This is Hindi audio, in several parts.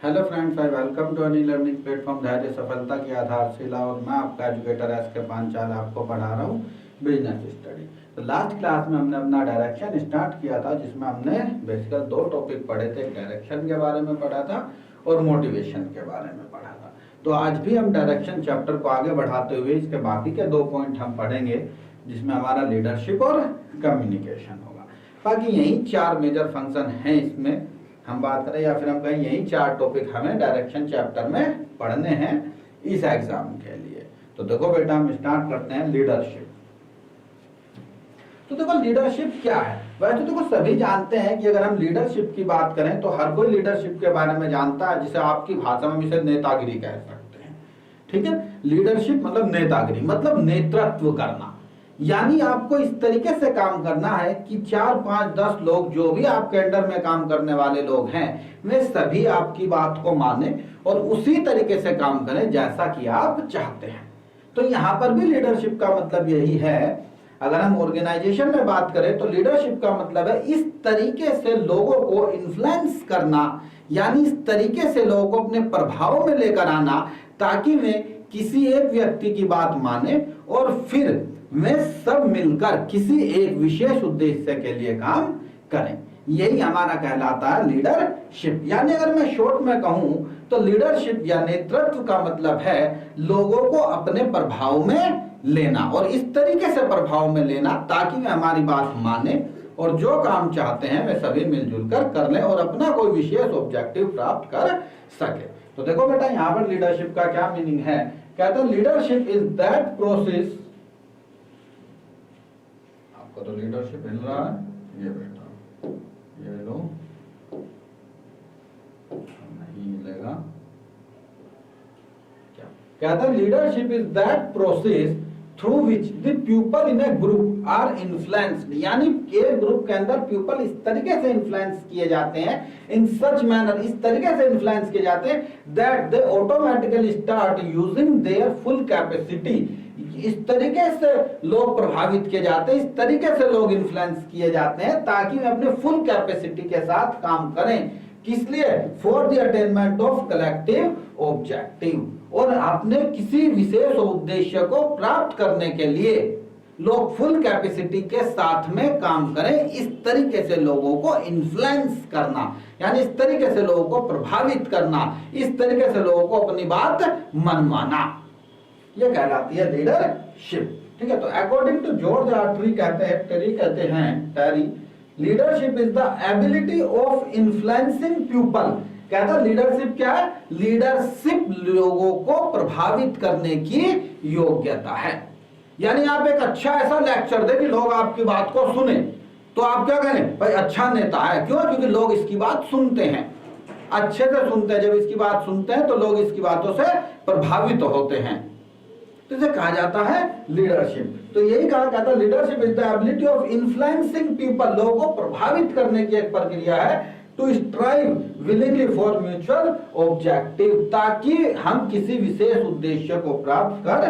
Hello friends, I welcome to any learning platform धैर्य सफलता की आधारशिला। और मैं आपका एजुकेटर एस के पांचाल आपको पढ़ा रहा हूँ बिजनेस स्टडी। तो लास्ट क्लास में हमने अपना डायरेक्शन स्टार्ट किया था, जिसमें हमने बेसिकली दो टॉपिक पढ़े थे। डायरेक्शन के बारे में पढ़ा था और मोटिवेशन के बारे में पढ़ा था। तो आज भी हम डायरेक्शन चैप्टर को आगे बढ़ाते हुए इसके बाकी के दो पॉइंट हम पढ़ेंगे, जिसमें हमारा लीडरशिप और कम्युनिकेशन होगा। बाकी यही चार मेजर फंक्शन हैं इसमें हम बात करें, या फिर हम कहें यही चार टॉपिक हमें डायरेक्शन चैप्टर में पढ़ने हैं इस एग्जाम के लिए। तो देखो बेटा, हम स्टार्ट करते हैं लीडरशिप। तो देखो लीडरशिप क्या है। वैसे तो देखो सभी जानते हैं कि अगर हम लीडरशिप की बात करें तो हर कोई लीडरशिप के बारे में जानता है, जिसे आपकी भाषा में इसे नेतागिरी कह सकते हैं। ठीक है, लीडरशिप मतलब नेतागिरी, मतलब नेतृत्व करना। यानी आपको इस तरीके से काम करना है कि 4, 5, 10 लोग, जो भी आपके अंडर में काम करने वाले लोग हैं, वे सभी आपकी बात को माने और उसी तरीके से काम करें जैसा कि आप चाहते हैं। तो यहाँ पर भी लीडरशिप का मतलब यही है। अगर हम ऑर्गेनाइजेशन में बात करें तो लीडरशिप का मतलब है इस तरीके से लोगों को इन्फ्लुएंस करना, यानी इस तरीके से लोगों को अपने प्रभाव में लेकर आना, ताकि वे किसी एक व्यक्ति की बात माने और फिर वे सब मिलकर किसी एक विशेष उद्देश्य के लिए काम करें। यही हमारा कहलाता है लीडरशिप। यानी अगर मैं शॉर्ट में कहूं तो लीडरशिप या नेतृत्व का मतलब है लोगों को अपने प्रभाव में लेना, और इस तरीके से प्रभाव में लेना ताकि वे हमारी बात माने और जो काम चाहते हैं वे सभी मिलजुल कर लें और अपना कोई विशेष ऑब्जेक्टिव प्राप्त कर सके। तो देखो बेटा, यहाँ पर लीडरशिप का क्या मीनिंग है। कहते हैं लीडरशिप इज दैट प्रोसेस। आपको तो लीडरशिप मिल रहा है, ये बेटा ये लो, नहीं मिलेगा क्या। कहता है leadership is that process through which the people in a group are influenced. यानी एक ग्रुप के अंदर पीपल इस तरीके से इन्फ्लुएंस किए जाते हैं, इन सच मैनर, इस तरीके से इन्फ्लुएंस किए जाते हैं that they automatically start using their full capacity. इस तरीके से लोग प्रभावित किए जाते हैं, इस तरीके से लोग इन्फ्लुएंस किए जाते हैं ताकि वे अपने फुल कैपेसिटी के साथ काम करें। किस लिए? For the attainment of collective objective, और अपने किसी विशेष उद्देश्य को प्राप्त करने के लिए लोग फुल कैपेसिटी के साथ में काम करें। इस तरीके से लोगों को इन्फ्लुएंस करना, यानी इस तरीके से लोगों को प्रभावित करना, इस तरीके से लोगों को अपनी बात मनवाना, ये कहलाती है लीडरशिप। ठीक है, तो अकॉर्डिंग टू जॉर्ज आर्टरी कहते हैं leadership is the ability of influencing people. कहता है लीडरशिप क्या है? लीडरशिप लोगों को प्रभावित करने की योग्यता है। यानी आप एक अच्छा ऐसा लेक्चर दे कि लोग आपकी बात को सुने, तो आप क्या करें? भाई अच्छा नेता है। क्यों? क्योंकि लोग इसकी बात सुनते हैं, अच्छे से सुनते हैं। जब इसकी बात सुनते हैं तो लोग इसकी बातों से प्रभावित होते हैं, तो इसे कहा जाता है लीडरशिप। तो यही कहा जाता है leadership is the ability of influencing people. लोगों को प्रभावित करने की एक प्रक्रिया है to strive willingly for mutual objective, ताकि हम किसी विशेष उद्देश्य को प्राप्त कर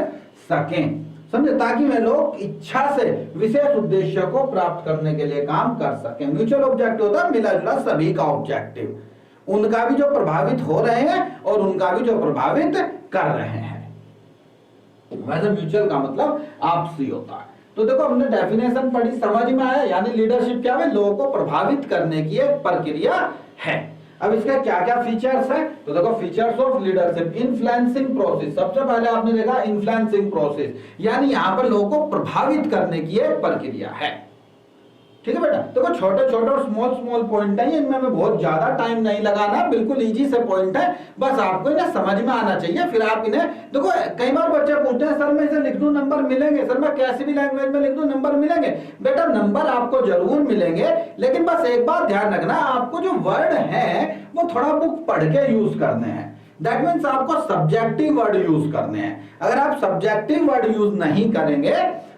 सकें। समझे? ताकि वे लोग इच्छा से विशेष उद्देश्य को प्राप्त करने के लिए काम कर सकें। म्यूचुअल ऑब्जेक्टिव होता है मिला जुला सभी का ऑब्जेक्टिव, उनका भी जो प्रभावित हो रहे हैं और उनका भी जो प्रभावित कर रहे हैं। वैसे म्यूचुअल का मतलब आपसी होता है। तो देखो हमने डेफिनेशन पढ़ी, समझ में आया। यानी लीडरशिप क्या है? लोगों को प्रभावित करने की एक प्रक्रिया है। अब इसके क्या क्या फीचर्स हैं? तो देखो features of leadership, influencing process. सबसे पहले आपने देखा इन्फ्लुएंसिंग प्रोसेस, यानी यहाँ पर लोगों को प्रभावित करने की एक प्रक्रिया है। ठीक है बेटा, देखो छोटे छोटे और स्मॉल पॉइंट है, इनमें हमें बहुत ज्यादा टाइम नहीं लगाना, बिल्कुल इजी से पॉइंट है, बस आपको इन्हें समझ में आना चाहिए। फिर आप इन्हें देखो, कई बार बच्चे पूछते हैं सर मैं इसे लिख दूं नंबर मिलेंगे, सर मैं कैसी भी लैंग्वेज में लिख दूं नंबर मिलेंगे। बेटा नंबर आपको जरूर मिलेंगे, लेकिन बस एक बात ध्यान रखना, आपको जो वर्ड है वो थोड़ा बुक पढ़ के यूज करने हैं। दैट मीन्स आपको सब्जेक्टिव वर्ड यूज करने हैं। अगर आप सब्जेक्टिव वर्ड यूज नहीं करेंगे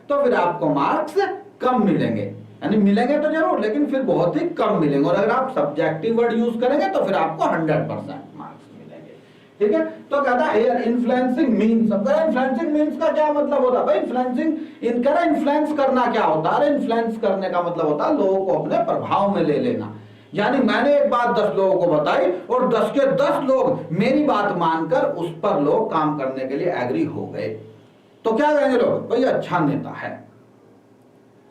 तो फिर आपको मार्क्स कम मिलेंगे, यानी मिलेंगे तो जरूर, लेकिन फिर बहुत ही कम मिलेंगे। और अगर आप सब्जेक्टिव वर्ड यूज करेंगे तो फिर आपको 100% मार्क्स मिलेंगे। ठीक है, तो कहता है हियर इन्फ्लुएंसिंग मींस। अब इन्फ्लुएंसिंग मींस का क्या मतलब होता है भाई? इन्फ्लुएंस करना क्या होता है? इन्फ्लुएंस करने का मतलब होता है लोगों को अपने प्रभाव में ले लेना, यानी मैंने एक बात 10 लोगों को बताई और 10 के 10 लोग मेरी बात मानकर उस पर लोग काम करने के लिए एग्री हो गए, तो क्या कहेंगे लोग, भाई अच्छा नेता है,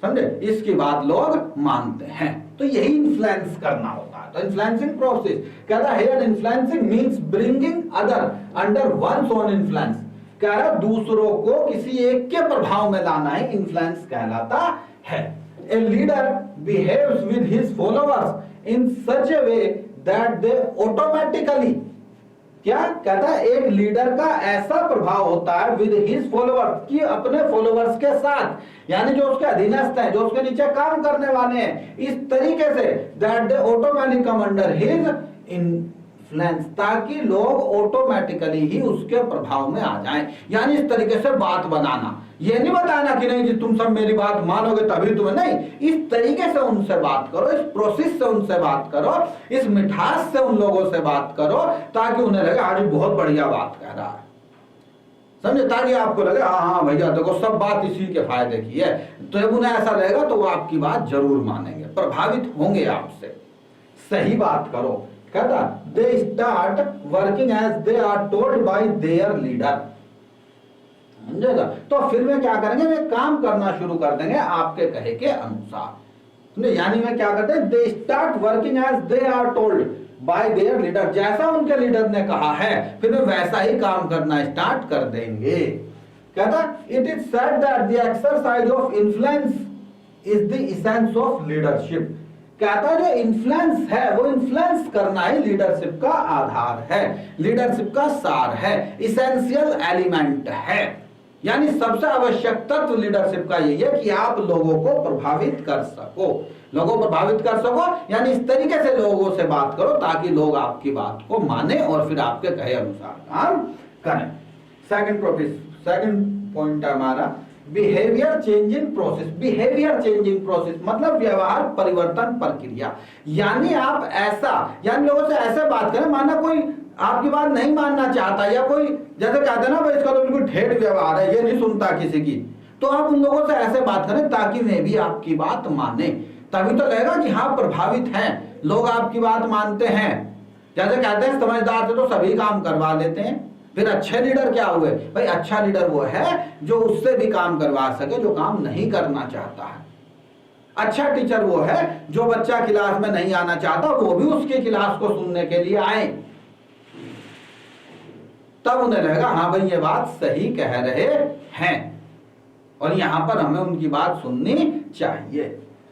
समझे, इसकी बात लोग मानते हैं। तो यही इन्फ्लुएंस करना होता है। तो इन्फ्लुएंसिंग प्रोसेस कहता है here influencing means bringing other under one's own influence, कह रहा दूसरों को किसी एक के प्रभाव में लाना ही इन्फ्लुएंस कहलाता है। A leader behaves with his followers in such A way that they automatically, क्या कहता है, एक लीडर का ऐसा प्रभाव होता है विद हिज फॉलोअर्स, कि अपने फॉलोअर्स के साथ, यानी जो उसके अधीनस्थ हैं, जो उसके नीचे काम करने वाले हैं, इस तरीके say that they automatically come under his influence, ताकि लोग ऑटोमेटिकली ही उसके प्रभाव में आ जाएं। यानी इस तरीके से बात बनाना, ये नहीं बताना कि नहीं जी तुम सब मेरी बात मानोगे तभी तुम्हें, नहीं, इस तरीके से उनसे बात करो, इस प्रोसेस से उनसे बात करो, इस मिठास से उन लोगों से बात करो, ताकि उन्हें लगे आज बहुत बढ़िया बात कह रहा है, समझे, ताकि आपको लगे हाँ हाँ भैया देखो सब बात इसी के फायदे की है। तो जब उन्हें ऐसा लगेगा तो वो आपकी बात जरूर मानेंगे, प्रभावित होंगे आपसे। सही बात करो, कहता they start working as they are told by their leader, समझेगा। तो फिर वे क्या करेंगे, वे काम करना शुरू कर देंगे आपके कहे के अनुसार। यानी वे क्या करते हैं, they start working as they are told by their leader, जैसा उनके लीडर ने कहा है फिर वे वैसा ही काम करना स्टार्ट कर देंगे। कहता it is said that the exercise of influence is the essence of leadership, कहता जो इन्फ्लुएंस है वो इन्फ्लुएंस करना ही लीडरशिप का आधार है, लीडरशिप का सार है, इसेंशियल एलिमेंट है। यानी सबसे आवश्यक तत्व लीडरशिप का यही है कि आप लोगों को प्रभावित कर सको, लोगों को प्रभावित कर सको, यानी इस तरीके से लोगों से बात करो ताकि लोग आपकी बात को माने और फिर आपके कहे अनुसार काम करें। सेकंड पॉइंट हमारा behaviour changing process. Behaviour changing process मतलब व्यवहार परिवर्तन प्रक्रिया, यानी आप ऐसा, यानी लोगों से ऐसे बात करें, माना कोई आपकी बात नहीं मानना चाहता, या कोई जैसे कहते हैं ना भाई इसका तो बिल्कुल ठेठ व्यवहार है, ये नहीं सुनता किसी की, तो आप उन लोगों से ऐसे बात करें ताकि वे भी आपकी बात माने, तभी तो लगेगा कि हाँ प्रभावित हैं लोग, आपकी बात मानते हैं। जैसे कहते हैं समझदार से तो सभी काम करवा लेते हैं, फिर अच्छे लीडर क्या हुए, भाई अच्छा लीडर वो है जो उससे भी काम करवा सके जो काम नहीं करना चाहता है। अच्छा टीचर वो है जो बच्चा क्लास में नहीं आना चाहता वो भी उसकी क्लास को सुनने के लिए आए, तब उन्हें लगेगा हाँ भाई ये बात सही कह रहे हैं और यहां पर हमें उनकी बात सुननी चाहिए।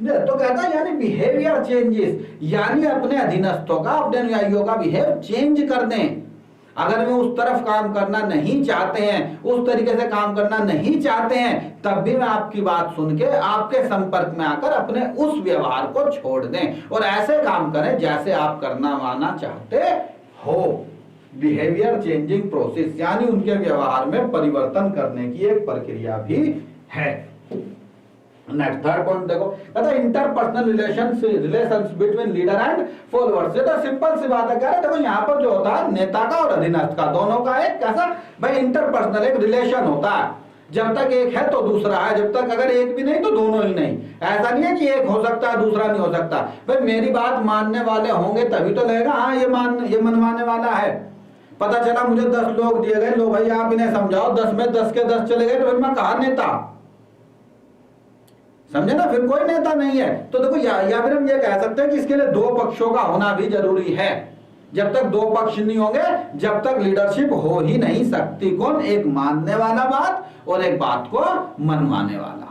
तो कहता है यानी बिहेवियर चेंजेस, यानी अपने अधीनस्थों का, अपने अनुयायियों का बिहेव चेंज कर दें। अगर वे उस तरफ काम करना नहीं चाहते हैं, उस तरीके से काम करना नहीं चाहते हैं, तब भी मैं आपकी बात सुन के आपके संपर्क में आकर अपने उस व्यवहार को छोड़ दें और ऐसे काम करें जैसे आप करना माना चाहते हो। बिहेवियर चेंजिंग प्रोसेस यानी उनके व्यवहार में परिवर्तन करने की एक प्रक्रिया भी है। नेक्स्ट थर्ड पॉइंट देखो, कहता है interpersonal relations between leader and followers. ये तो सिंपल सी बात है, कह रहे देखो यहाँ पर जो होता है नेता का और अधीनस्थ का, दोनों का एक कैसा भाई इंटरपर्सनल एक रिलेशन होता है। जब तक एक है तो दूसरा है, जब तक अगर एक भी नहीं तो दोनों ही नहीं। ऐसा नहीं है कि एक हो सकता है दूसरा नहीं हो सकता। भाई मेरी बात मानने वाले होंगे तभी तो लगेगा हाँ ये मनवाने वाला है। पता चला मुझे 10 लोग दिए गए, लो भाई आप इन्हें समझाओ, 10 में 10 के 10 चले गए, तो फिर मैं कहा नेता, समझे ना, फिर कोई नेता नहीं है। तो देखो या फिर हम ये कह सकते हैं कि इसके लिए दो पक्षों का होना भी जरूरी है। जब तक दो पक्ष नहीं होंगे जब तक लीडरशिप हो ही नहीं सकती। कौन, एक मानने वाला बात और एक बात को मनवाने वाला,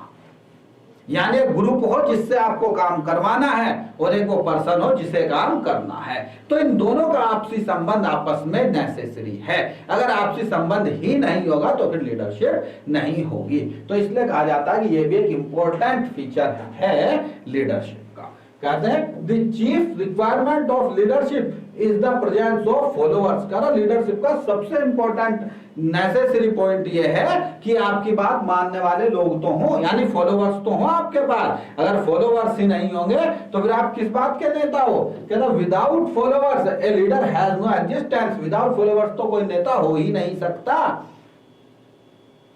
यानी एक ग्रुप हो जिससे आपको काम करवाना है और एक वो पर्सन हो जिसे काम करना है। तो इन दोनों का आपसी संबंध आपस में नेसेसरी है। अगर आपसी संबंध ही नहीं होगा तो फिर लीडरशिप नहीं होगी। तो इसलिए कहा जाता है कि ये भी एक इंपॉर्टेंट फीचर है लीडरशिप का। कहते हैं the chief requirement of leadership is the presence of followers. कह रहा लीडरशिप का सबसे इंपॉर्टेंट नेसेसरी पॉइंट ये है कि आपकी बात मानने वाले लोग तो हों, यानी फॉलोअर्स तो हों आपके पास। अगर फॉलोअर्स ही नहीं होंगे तो फिर आप किस बात के नेता हो। कहता without followers a leader has no existence. Without followers तो कोई नेता हो ही नहीं सकता,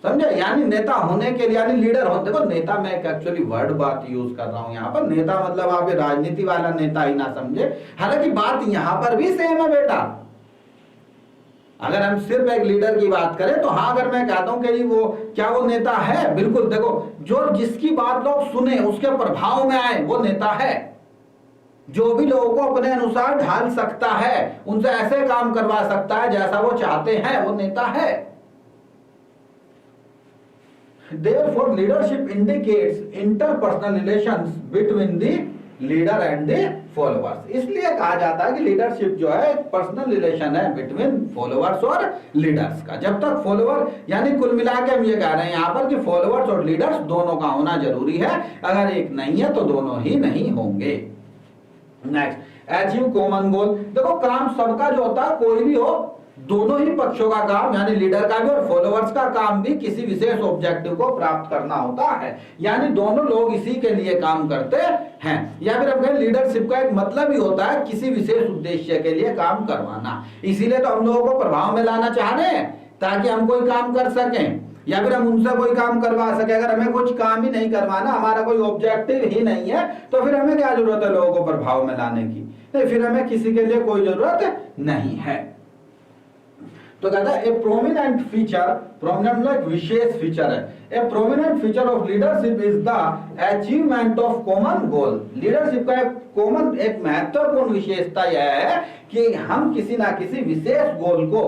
समझे, यानी नेता होने के लिए, यानी लीडर हो, देखो नेता मैं एक्चुअली वर्ड बात यूज कर रहा हूं यहाँ पर, नेता मतलब आप ये राजनीति वाला नेता ही ना समझे, हालांकि बात यहां पर भी सेम है बेटा। अगर हम सिर्फ एक लीडर की बात करें तो हाँ, अगर मैं कहता हूं कि वो क्या वो नेता है, बिल्कुल, देखो जो जिसकी बात लोग सुने उसके प्रभाव में आए वो नेता है। जो भी लोगों को अपने अनुसार ढाल सकता है, उनसे ऐसे काम करवा सकता है जैसा वो चाहते हैं, वो नेता है। Therefore, leadership indicates interpersonal relations between the leader and the followers. इसलिए कहा जाता है कि लीडरशिप जो है एक पर्सनल रिलेशन है बिटवीन फॉलोअर्स और लीडर्स का। जब तक फॉलोअर, यानी कुल मिला के हम ये कह रहे हैं यहाँ पर कि फॉलोअर्स और लीडर्स दोनों का होना जरूरी है, अगर एक नहीं है तो दोनों ही नहीं होंगे। Next, achieve common goal. देखो काम सबका जो होता है, कोई भी हो, दोनों ही पक्षों का काम, यानी लीडर का भी और फॉलोअर्स का काम भी किसी विशेष ऑब्जेक्टिव को प्राप्त करना होता है, यानी दोनों लोग इसी के लिए काम करते हैं। या फिर हम कहें लीडरशिप का एक मतलब ही होता है किसी विशेष उद्देश्य के लिए काम करवाना। इसीलिए तो हम लोगों को प्रभाव में लाना चाह रहे हैं, ताकि हम कोई काम कर सकें या फिर हम उनसे कोई काम करवा सके। अगर हमें कुछ काम ही नहीं करवाना, हमारा कोई ऑब्जेक्टिव ही नहीं है, तो फिर हमें क्या जरूरत है लोगों को प्रभाव में लाने की? नहीं, फिर हमें किसी के लिए कोई जरूरत नहीं है। तो कहता है ए प्रोमिनेंट फीचर, प्रोमिनेंट मतलब एक विशेष फीचर है, ए prominent feature of leadership is the achievement of common goal. Leadership का एक महत्वपूर्ण विशेषता यह है कि हम किसी ना किसी विशेष गोल को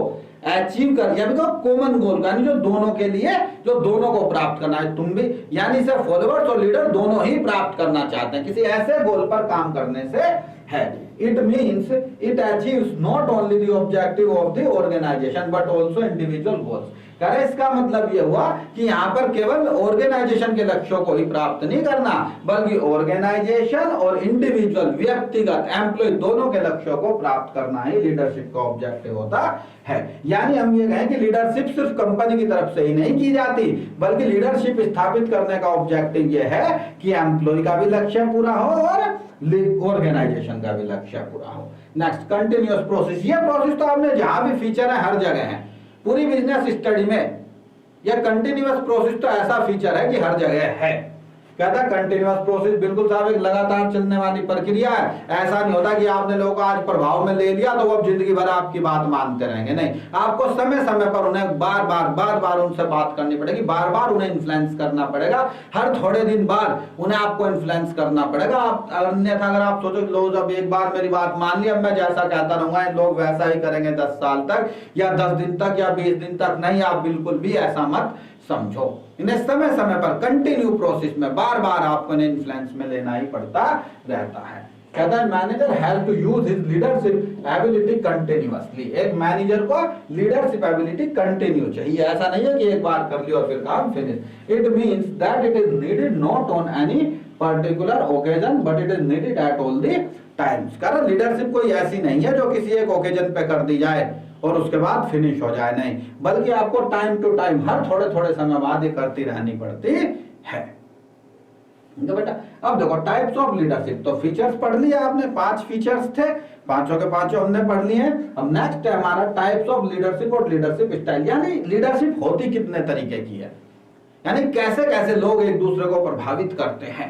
अचीव कर, या कॉमन गोल का, यानी जो दोनों के लिए, जो दोनों को प्राप्त करना है, तुम भी यानी से फॉलोअर्स और लीडर दोनों ही प्राप्त करना चाहते हैं, किसी ऐसे गोल पर काम करने से है। It means it achieves not only the objective of the organization but also individual goals. करे इसका मतलब ये हुआ कि यहाँ पर केवल ऑर्गेनाइजेशन के लक्ष्यों को ही प्राप्त नहीं करना, बल्कि ऑर्गेनाइजेशन और इंडिविजुअल, व्यक्तिगत, एम्प्लॉय दोनों के लक्ष्यों को प्राप्त करना ही लीडरशिप का ऑब्जेक्टिव होता है। यानी हम ये कहें कि लीडरशिप सिर्फ कंपनी की तरफ से ही नहीं की जाती, बल्कि लीडरशिप स्थापित करने का ऑब्जेक्टिव ये है कि एम्प्लॉय का भी लक्ष्य पूरा हो और ऑर्गेनाइजेशन का भी लक्ष्य पूरा हो। Next, continuous process. ये प्रोसेस तो आपने जहां भी फीचर है हर जगह है, पूरी बिजनेस स्टडी में यह कंटिन्यूअस प्रोसेस तो ऐसा फीचर है कि हर जगह है। कहता है कंटिन्यूअस प्रोसेस बिल्कुल साहब एक लगातार चलने वाली प्रक्रिया है। ऐसा नहीं होता कि आपने लोगों को आज प्रभाव में ले लिया तो वो अब जिंदगी भर आपकी बात मानते रहेंगे, नहीं, आपको समय समय पर उन्हें बार बार उनसे बात करनी पड़ेगी, बार बार उन्हें इन्फ्लुएंस करना पड़ेगा, हर थोड़े दिन बाद उन्हें आपको इन्फ्लुएंस करना पड़ेगा। आप अन्यथा अगर आप सोचो लोग अब एक बार मेरी बात मान ली, अब मैं जैसा कहता रहूंगा लोग वैसा ही करेंगे 10 साल तक या 10 दिन तक या 20 दिन तक, नहीं, आप बिल्कुल भी ऐसा मत समझो। इन्हें समय समय पर कंटिन्यू प्रोसेस में बार बार आपको इन्फ्लुएंस में लेना ही पड़ता रहता है। कहता है manager has to use his leadership ability continuously. एक मैनेजर को लीडरशिप एबिलिटी कंटिन्यू चाहिए, ऐसा नहीं है कि एक बार कर लिया और फिर काम finish. It means that it is needed not on any particular occasion but it is needed at all the times. कारण लीडरशिप कोई ऐसी नहीं है जो किसी एक ओकेजन पे कर दी जाए और उसके बाद फिनिश हो जाए, नहीं, बल्कि आपको टाइम टू टाइम हर थोड़े थोड़े समय बाद ये करती रहनी पड़ती है। तो बेटा अब देखो टाइप्स ऑफ लीडरशिप, तो फीचर्स पढ़ लिया आपने, 5 फीचर्स थे, पांचों के पांचों हमने पढ़ लिए हैं। अब नेक्स्ट है हमारा टाइप्स ऑफ लीडरशिप और लीडरशिप स्टाइल, यानी लीडरशिप होती कितने तरीके की है, यानी कैसे कैसे लोग एक दूसरे को प्रभावित करते हैं,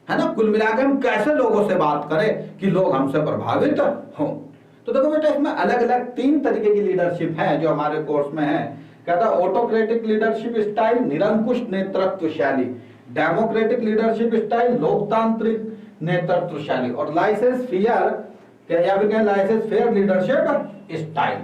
है ना। कुल मिलाकर हम कैसे लोगों से बात करें कि लोग हमसे प्रभावित हों। तो देखो बेटा इसमें अलग अलग 3 तरीके की लीडरशिप है जो हमारे कोर्स में है। कहता है ऑटोक्रेटिक लीडरशिप स्टाइल, निरंकुश नेतृत्व शैली, डेमोक्रेटिक लीडरशिप स्टाइल, लोकतांत्रिक नेतृत्व शैली, और लाइसेंस फेयर या फिर laissez faire leadership style,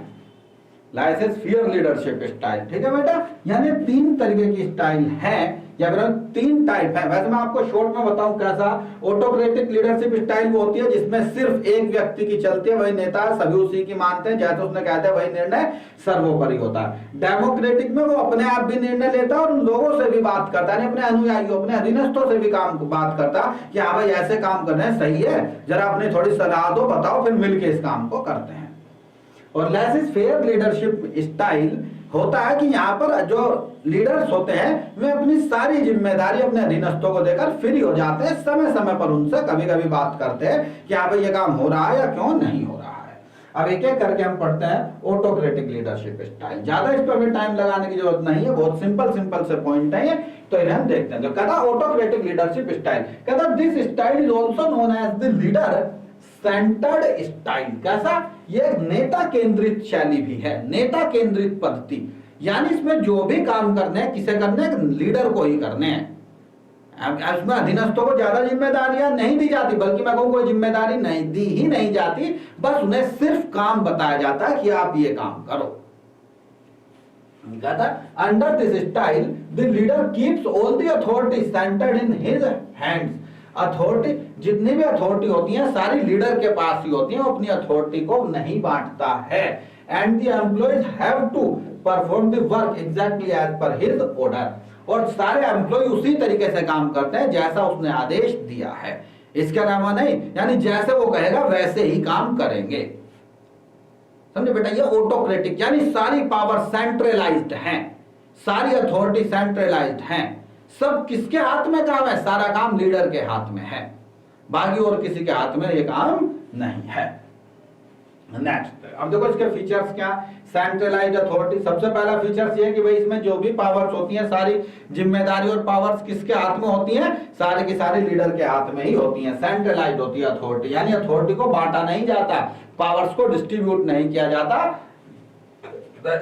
laissez faire leadership style. ठीक है बेटा, यानी 3 तरीके की स्टाइल है या फिर 3 टाइप है। वैसे मैं आपको शॉर्ट में बताऊं कैसा। ऑटोक्रेटिक लीडरशिप स्टाइल वो होती है जिसमें सिर्फ एक व्यक्ति की चलती है, वही नेता, सभी उसी की मानते हैं, जैसे उसने कहते हैं वही निर्णय सर्वोपरि होता है। डेमोक्रेटिक में वो अपने आप भी निर्णय लेता है और उन लोगों से भी बात करता है, अपने अनुयायियों, अपने अधीनस्थों से भी बात करता है कि हाँ भाई ऐसे काम करना है, सही है, जरा अपनी थोड़ी सलाह दो, बताओ, फिर मिलकर इस काम को करते हैं। और लाइसेंस फेयर लीडरशिप स्टाइल होता है कि यहाँ पर जो लीडर्स होते हैं वे अपनी सारी जिम्मेदारी अपने अधीनस्थों को देकर फ्री हो जाते हैं, समय समय पर उनसे कभी कभी बात करते हैं कि हाँ भाई ये काम हो रहा है या क्यों नहीं हो रहा है। अब एक एक करके हम पढ़ते हैं ऑटोक्रेटिक लीडरशिप स्टाइल। ज्यादा इस पर टाइम लगाने की जरूरत नहीं है, बहुत सिंपल सिंपल से पॉइंट है, तो इन्हें हम देखते हैं। तो कहता ऑटोक्रेटिक लीडरशिप स्टाइल, कहता this style is also known as the leader centred style. कैसा? ये नेता केंद्रित शैली भी है, नेता केंद्रित पद्धति, यानी इसमें जो भी काम करने हैं किसे करने हैं? लीडर को ही करने हैं। इसमें अधीनस्थों को ज्यादा जिम्मेदारियां नहीं दी जाती, बल्कि मैं कहूं कोई जिम्मेदारी नहीं दी ही नहीं जाती, बस उन्हें सिर्फ काम बताया जाता है कि आप ये काम करो। कहता under this style the leader keeps all the authority centred in his hands. Authority, जितनी भी अथॉरिटी होती है सारी लीडर के पास ही होती है, वो अपनी अथॉरिटी को नहीं बांटता है। And the employees have to perform the work exactly as per his order, और सारे एम्प्लॉय उसी तरीके से काम करते हैं जैसा उसने आदेश दिया है, इसके अलावा नहीं, यानी जैसे वो कहेगा वैसे ही काम करेंगे। समझे बेटा? ये ऑटोक्रेटिक, यानी सारी पावर सेंट्रलाइज्ड हैं, सारी अथॉरिटी सेंट्रलाइज्ड हैं। सब किसके हाथ में काम है? सारा काम लीडर के हाथ में है, बाकी और किसी के हाथ में ये काम नहीं है। नेक्स्ट, अब देखो इसके फीचर्स क्या? सेंट्रलाइज्ड अथॉरिटी, सबसे पहला फीचर्स ये कि भाई इसमें जो भी पावर्स होती हैं, सारी जिम्मेदारी और पावर्स किसके हाथ में होती हैं? सारे की सारी लीडर के हाथ में ही होती हैं। सेंट्रलाइज्ड होती है अथॉरिटी, यानी अथॉरिटी को बांटा नहीं जाता, पावर्स को डिस्ट्रीब्यूट नहीं किया जाता।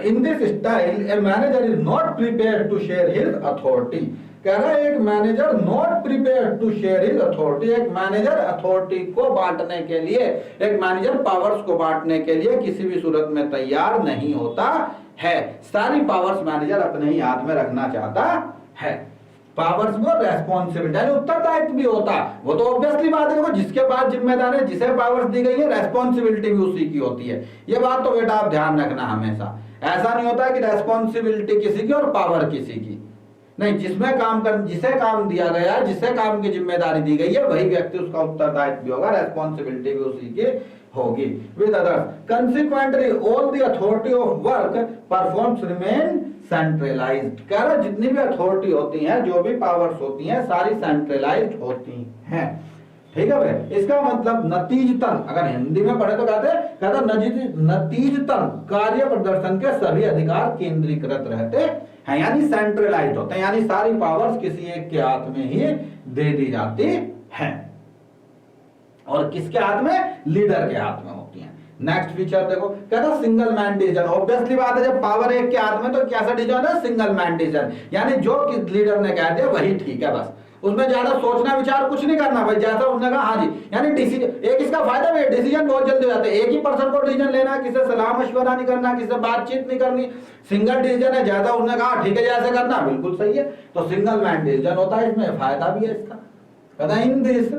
In this style a manager is not prepared to share his authority. कह रहा है एक manager not prepared to share his authority, एक मैनेजर अथॉरिटी को बांटने के लिए, एक मैनेजर पावर्स को बांटने के लिए किसी भी सूरत में तैयार नहीं होता है। सारी पावर्स मैनेजर अपने ही हाथ में रखना चाहता है। पावर्स में रेस्पॉन्सिबिलिटी यानी उत्तरदायित्व भी होता, वो तो ऑब्वियसली बात है, जिसके पास जिम्मेदारी है, जिसे पावर्स दी गई है, रेस्पॉन्सिबिलिटी भी उसी की होती है। ये बात तो बेटा आप ध्यान रखना हमेशा, ऐसा नहीं होता कि रेस्पॉन्सिबिलिटी किसी की और पावर किसी की नहीं, जिसमें काम कर, जिसे काम दिया गया, जिसे काम की जिम्मेदारी दी गई है, वही व्यक्ति उसका उत्तरदायित्व भी होगा, रेस्पॉन्सिबिलिटी भी उसी की होगी। With others consequently all the authority of work performs remain centralised. कह रहा जितनी भी अथॉरिटी होती हैं, जो भी पावर्स होती हैं, सारी सेंट्रलाइज्ड होती हैं। ठीक है भाई? इसका मतलब नतीजतन, अगर हिंदी में पढ़े तो कहते नतीजतन कार्य प्रदर्शन के सभी अधिकार केंद्रीकृत रहते हैं, यानी सेंट्रलाइज्ड होते हैं, यानी सारी पावर्स किसी एक के हाथ में ही दे दी जाती हैं। और किसके हाथ में? लीडर के हाथ में होती हैं। नेक्स्ट फीचर देखो, कहता सिंगल मैन डिसीजन। ऑब्वियसली बात है, जब पावर एक के हाथ में तो कैसा डिसीजन है? सिंगल मैन डिसीजन, यानी जो लीडर ने कह दिया वही ठीक है, बस उसमें ज्यादा सोचना विचार कुछ नहीं करना भाई, जैसा उसने कहा हाँ जी, यानी डिसीजन। एक इसका फायदा भी है, डिसीजन बहुत जल्दी हो जाते हैं, एक ही पर्सन को डिसीजन लेना, किसी सलाह मशवरा नहीं करना, किसी बातचीत नहीं करनी, सिंगल डिसीजन है, ज्यादा उसने कहा ठीक है जैसे करना, बिल्कुल सही है, तो सिंगल मैन डिसीजन होता है, इसमें फायदा भी है इसका। कहता in this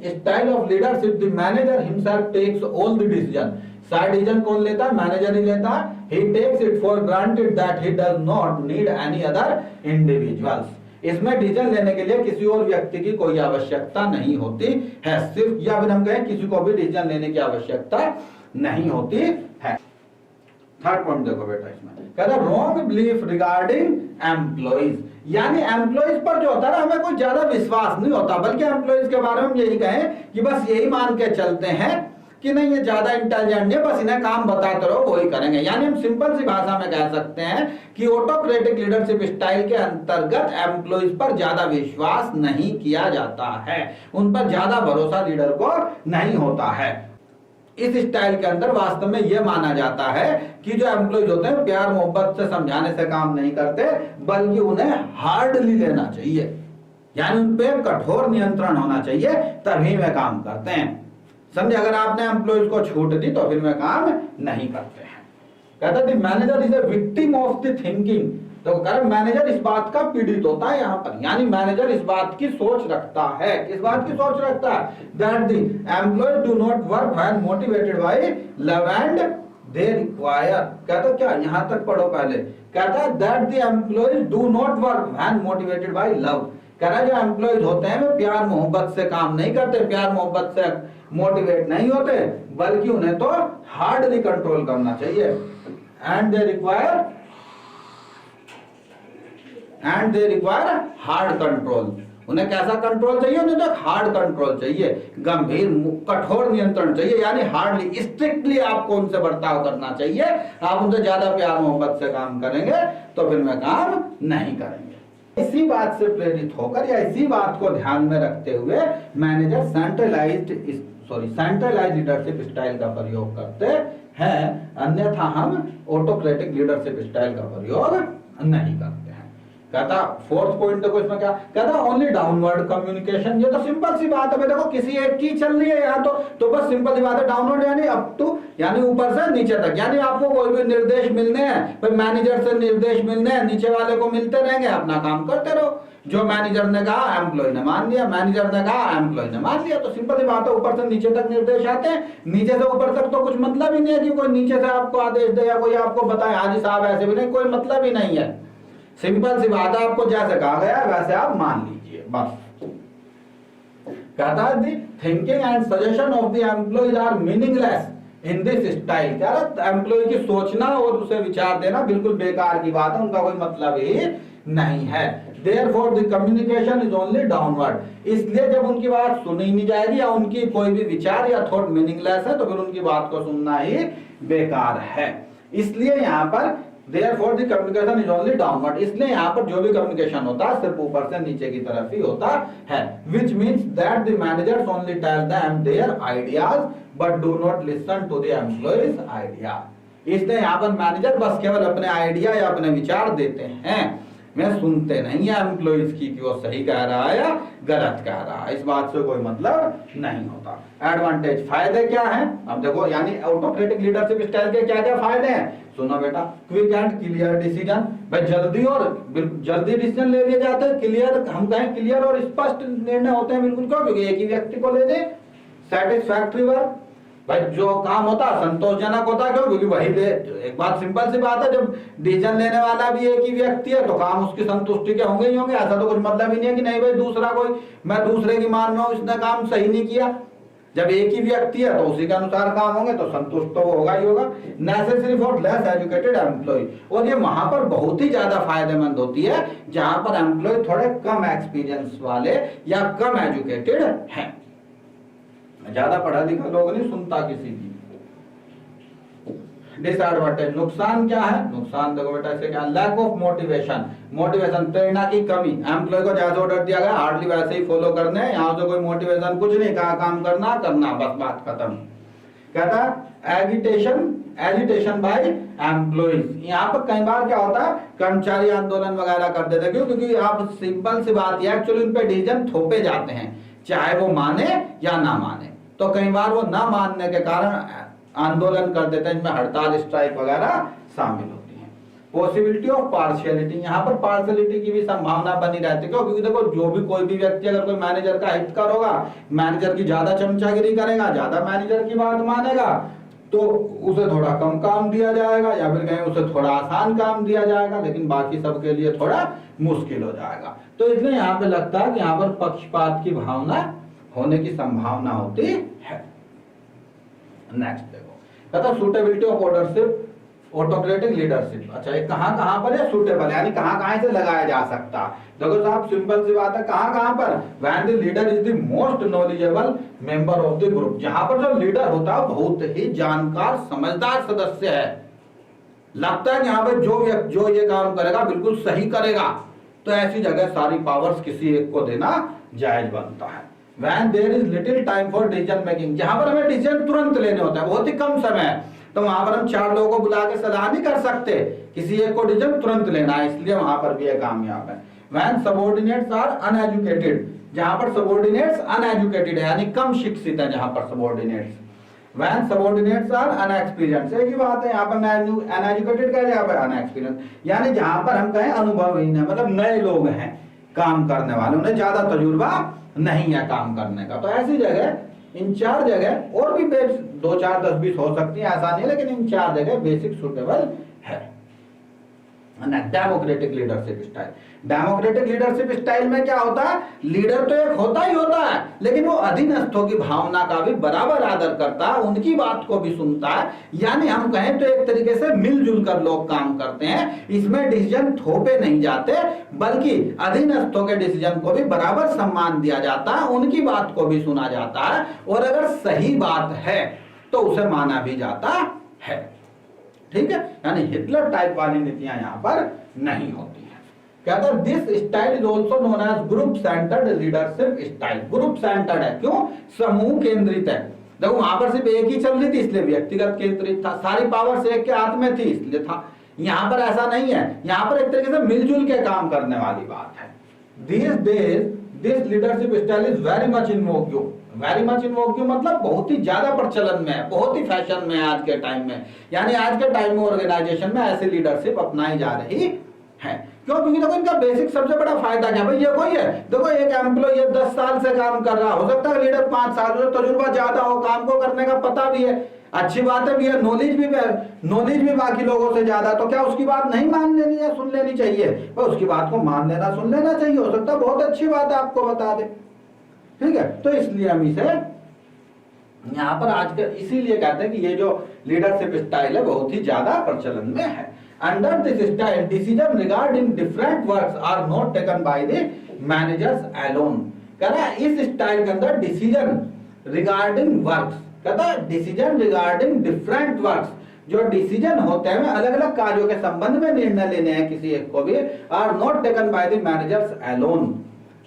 style of leadership the manager himself takes all the decision. सारे डिसीजन कौन लेता है? मैनेजर ही लेता है। He takes it for granted that he does not need any other individuals. इसमें डिसीजन लेने के लिए किसी और व्यक्ति की कोई आवश्यकता नहीं होती है, सिर्फ, या फिर हम कहें किसी को भी डिसीजन लेने की आवश्यकता नहीं होती है। थर्ड पॉइंट देखो बेटा, इसमें कहता है रॉन्ग बिलीफ रिगार्डिंग एम्प्लॉइज, यानी एम्प्लॉइज पर जो होता है ना, हमें कोई ज्यादा विश्वास नहीं होता, बल्कि एम्प्लॉइज के बारे में हम यही कहें कि बस यही मान के चलते हैं कि नहीं ये ज्यादा इंटेलिजेंट है, बस इन्हें काम बताते रहो वही करेंगे। यानी हम सिंपल सी भाषा में कह सकते हैं कि ऑटोक्रेटिक लीडरशिप स्टाइल के अंतर्गत एम्प्लॉइज पर ज्यादा विश्वास नहीं किया जाता है, उन पर ज्यादा भरोसा लीडर को नहीं होता है। इस स्टाइल के अंदर वास्तव में यह माना जाता है कि जो एम्प्लॉइज होते हैं प्यार मोहब्बत से समझाने से काम नहीं करते, बल्कि उन्हें हार्डली लेना चाहिए, यानी उन पे कठोर नियंत्रण होना चाहिए, तभी वे काम करते हैं। समझे? अगर आपने एम्प्लॉइज को छूट दी तो फिर वे काम नहीं करते हैं। कहता है manager is a victim of the thinking, तो कारण मैनेजर इस बात का पीड़ित होता है यहाँ पर, यानी मैनेजर इस बात की सोच रखता है, किस बात की सोच रखता है? That the employee do not work when motivated by love and they require. कहता क्या, यहां तक पढ़ो पहले। कहता है that the employees do not work when motivated by love. कह रहा है जो एम्प्लॉयज होते हैं वे प्यार मोहब्बत से काम नहीं करते, प्यार मोहब्बत से मोटिवेट नहीं होते, बल्कि उन्हें तो हार्डली कंट्रोल करना चाहिए। And they require hard control, उन्हें कैसा कंट्रोल चाहिए? उन्हें तो हार्ड कंट्रोल चाहिए, गंभीर कठोर नियंत्रण चाहिए, यानी हार्डली स्ट्रिक्टली आपको उनसे बर्ताव करना चाहिए। आप उनसे ज्यादा प्यार मोहब्बत से काम करेंगे तो फिर में काम नहीं करेंगे। इसी बात से प्रेरित होकर या इसी बात को ध्यान में रखते हुए मैनेजर सेंट्रलाइज्ड लीडरशिप स्टाइल का प्रयोग करते हैं, अन्यथा हम ऑटोक्रेटिक लीडरशिप स्टाइल का प्रयोग नहीं करते हैं। कहता फोर्थ पॉइंट देखो इसमें क्या कहता, ओनली डाउनवर्ड कम्युनिकेशन। ये तो सिंपल सी बात है, देखो किसी एक की चल रही है यहाँ तो बस सिंपल सी बात है, डाउनवर्ड यानी अप टू, यानी ऊपर से नीचे तक, यानी आपको कोई भी निर्देश मिलने हैं, भाई मैनेजर से निर्देश मिलने हैं, नीचे वाले को मिलते रहेंगे, अपना काम करते रहो। जो मैनेजर ने कहा एम्प्लॉय ने मान लिया, मैनेजर ने कहा एम्प्लॉय ने मान लिया। तो सिंपल सी बात है, ऊपर से नीचे तक निर्देश आते हैं, नीचे से ऊपर तक तो कुछ मतलब ही नहीं है कि कोई नीचे से आपको आदेश दे या कोई आपको बताए हाजी साहब ऐसे भी नहीं, कोई मतलब ही नहीं है। सिंपल सी बात है, आपको जैसे कहा गया वैसे आप मान लीजिए बस। कहता है the thinking and suggestion of the employees are meaningless in this style. क्या एम्प्लॉय की सोचना और उसे विचार देना बिल्कुल बेकार की बात है, उनका कोई मतलब ही नहीं है। Therefore the communication is only downward। इसलिए जब उनकी बात सुनी नहीं जाएगी या उनकी कोई भी विचार या थॉट मीनिंगलेस है तो फिर उनकी बात को सुनना ही बेकार है। इसलिए यहाँ पर Therefore the communication is only downward। इसलिए यहाँ पर जो भी कम्युनिकेशन होता है सिर्फ ऊपर से नीचे की तरफ ही होता है। Which means that the managers only tell them their ideas but do not listen to the employees' idea। इसलिए यहाँ पर मैनेजर बस केवल अपने आइडिया या अपने विचार देते हैं, मैं सुनते नहीं है एम्प्लॉइज की कि वो सही कह रहा है या गलत कह रहा है, इस बात से कोई मतलब नहीं होता। एडवांटेज, फायदे क्या हैं? अब देखो, यानी ऑटोक्रेटिक लीडरशिप स्टाइल के क्या क्या फायदे हैं, सुनो बेटा। क्विक एंड क्लियर डिसीजन, भाई जल्दी डिसीजन ले लिए जाते हैं, क्लियर, हम कहें क्लियर और स्पष्ट निर्णय होते हैं बिल्कुल। क्यों? क्योंकि एक ही व्यक्ति को ले दे। सेटिस्फैक्टरी वर्क, भाई जो काम होता है संतोषजनक होता है। क्यों? क्योंकि वही दे, एक बात सिंपल सी बात है, जब डिसीजन लेने वाला भी एक ही व्यक्ति है तो काम उसकी संतुष्टि के होंगे ही होंगे। ऐसा तो कुछ मतलब ही नहीं है कि नहीं भाई दूसरा कोई, मैं दूसरे की मान रहा हूं इसने काम सही नहीं किया। जब एक ही व्यक्ति है तो उसी के अनुसार काम होंगे तो संतुष्ट तो होगा ही होगा। Necessary for less educated employee, और ये वहां पर बहुत ही ज्यादा फायदेमंद होती है जहां पर एम्प्लॉय थोड़े कम एक्सपीरियंस वाले या कम एजुकेटेड हैं। ज्यादा पढ़ा लिखा लोग नहीं सुनता किसी की। डिसएडवांटेज, नुकसान क्या है? नुकसान देखो बेटा इससे क्या, लैक ऑफ मोटिवेशन, प्रेरणा की कमी। एम्प्लॉय को जैसे ऑर्डर दिया गया हार्डली वैसे ही फॉलो करने, यहाँ से कोई मोटिवेशन कुछ नहीं, कहा काम करना बस, बात खत्म। कहता एजिटेशन बाय एम्प्लॉइज, यहाँ पर कई बार क्या होता है कर्मचारी आंदोलन वगैरह कर देते। क्यों? क्योंकि आप सिंपल सी बात है, एक्चुअली उन पे डिसीजन थोपे जाते हैं, चाहे वो माने या ना माने। तो कई बार वो ना मानने के कारण आंदोलन कर देते हैं, इनमें हड़ताल स्ट्राइक वगैरह शामिल होती है। पॉसिबिलिटी ऑफ पार्शियलिटी, यहाँ पर पार्शियलिटी की भी संभावना बनी रहती है। क्योंकि देखो जो भी कोई भी व्यक्ति अगर कोई मैनेजर का हितकर होगा, मैनेजर की ज्यादा चमचागिरी करेगा, ज्यादा मैनेजर की बात मानेगा, तो उसे थोड़ा कम काम दिया जाएगा या फिर कहीं उसे थोड़ा आसान काम दिया जाएगा, लेकिन बाकी सबके लिए थोड़ा मुश्किल हो जाएगा। तो इसलिए यहाँ पे लगता है कि यहाँ पर पक्षपात की भावना होने की संभावना होती है। नेक्स्ट देखो, कहता सुटेबिलिटी ऑफ ऑटोक्रेटिक लीडरशिप। अच्छा, ये कहां पर है सुटेबल, यानी कहां से लगाया जा सकता। देखो साहब सिंपल सी बात है, कहां पर, when the leader is the most knowledgeable member of the group, जहां पर जो लीडर होता है बहुत ही जानकार समझदार सदस्य है, लगता है कि यहाँ पे जो ये काम करेगा बिल्कुल सही करेगा, तो ऐसी जगह सारी पावर्स किसी एक को देना जायज बनता है। When there is little time for decision making, जहां पर हमें डिसीजन तुरंत लेने होता है, बहुत ही कम समय है, तो वहां पर हम 4 लोगों को बुला के सलाह नहीं कर सकते, किसी एक को डिसीजन तुरंत लेना है, इसलिए वहां पर भी ये कामयाब है। When subordinates are uneducated, जहां पर सबॉर्डिनेट्स अनएजुकेटेड है, यानी कम शिक्षित है जहां पर subordinates. When subordinates are unexperienced, एक ही बात है, यहाँ पर अनएजुकेटेड का, यहाँ पर अनएक्सपीरियंस, यानी जहां पर हम कहें अनुभवहीन है, मतलब नए लोग हैं काम करने वाले, उन्हें ज्यादा तजुर्बा नहीं है काम करने का। तो ऐसी जगह इन 4 जगह, और भी 2, 4, 10, 20 हो सकती है, ऐसा नहीं, लेकिन इन 4 जगह बेसिक सुटेबल है। Democratic leadership style, democratic leadership style में क्या होता है, लीडर तो एक होता ही होता है, लेकिन वो अधीनस्थों की भावना का भी बराबर आदर करता है, उनकी बात को भी सुनता है। यानी हम कहें तो एक तरीके से मिलजुल कर लोग काम करते हैं, इसमें डिसीजन थोपे नहीं जाते, बल्कि अधीनस्थों के डिसीजन को भी बराबर सम्मान दिया जाता है, उनकी बात को भी सुना जाता है, और अगर सही बात है तो उसे माना भी जाता है। ठीक है, यानी हिटलर टाइप वाली नीतियां यहां पर नहीं होती हैं। कहता है this style is also known age group centred leadership style. Group centred है, क्यों, समूह केंद्रित है। देखो वहां पर सिर्फ एक ही चल रही थी इसलिए व्यक्तिगत केंद्रित था, सारी पावर्स एक के हाथ में थी इसलिए था। यहां पर ऐसा नहीं है, यहां पर एक तरीके से मिलजुल के काम करने वाली बात है। These days this leadership style is very much in vogue। Very much in vogue मतलब बहुत ही ज्यादा प्रचलन में है, बहुत ही फैशन में है आज के टाइम में। यानी आज के टाइम में ऑर्गेनाइजेशन में ऐसी लीडरशिप अपनाई जा रही है। क्यों, क्योंकि देखो इनका बेसिक सबसे बड़ा फायदा क्या भाई, ये कोई है, देखो एक एम्प्लॉय 10 साल से काम कर रहा, हो सकता है लीडर 5 साल से, तजुर्बा ज्यादा हो, काम को करने का पता भी है, अच्छी बात है भी है, नॉलेज भी बाकी लोगों से ज्यादा, तो क्या उसकी बात नहीं मान लेनी है, सुन लेनी चाहिए, तो उसकी बात को मान लेना, सुन लेना चाहिए। हो सकता है बहुत अच्छी बात है आपको बता दे, ठीक है। तो इसलिए हम इसे यहां पर आज इसीलिए कहते हैं कि ये जो लीडरशिप स्टाइल है बहुत ही ज्यादा प्रचलन में है। Under this style decision regarding different works are not taken by the managers alone. कहना है इस स्टाइल के अंदर डिसीजन रिगार्डिंग वर्क्स, कहता है डिसीजन रिगार्डिंग डिफरेंट वर्क्स, जो डिसीजन होते हैं अलग अलग कार्यों के संबंध में निर्णय लेने हैं किसी एक को भी, are not taken by the managers alone.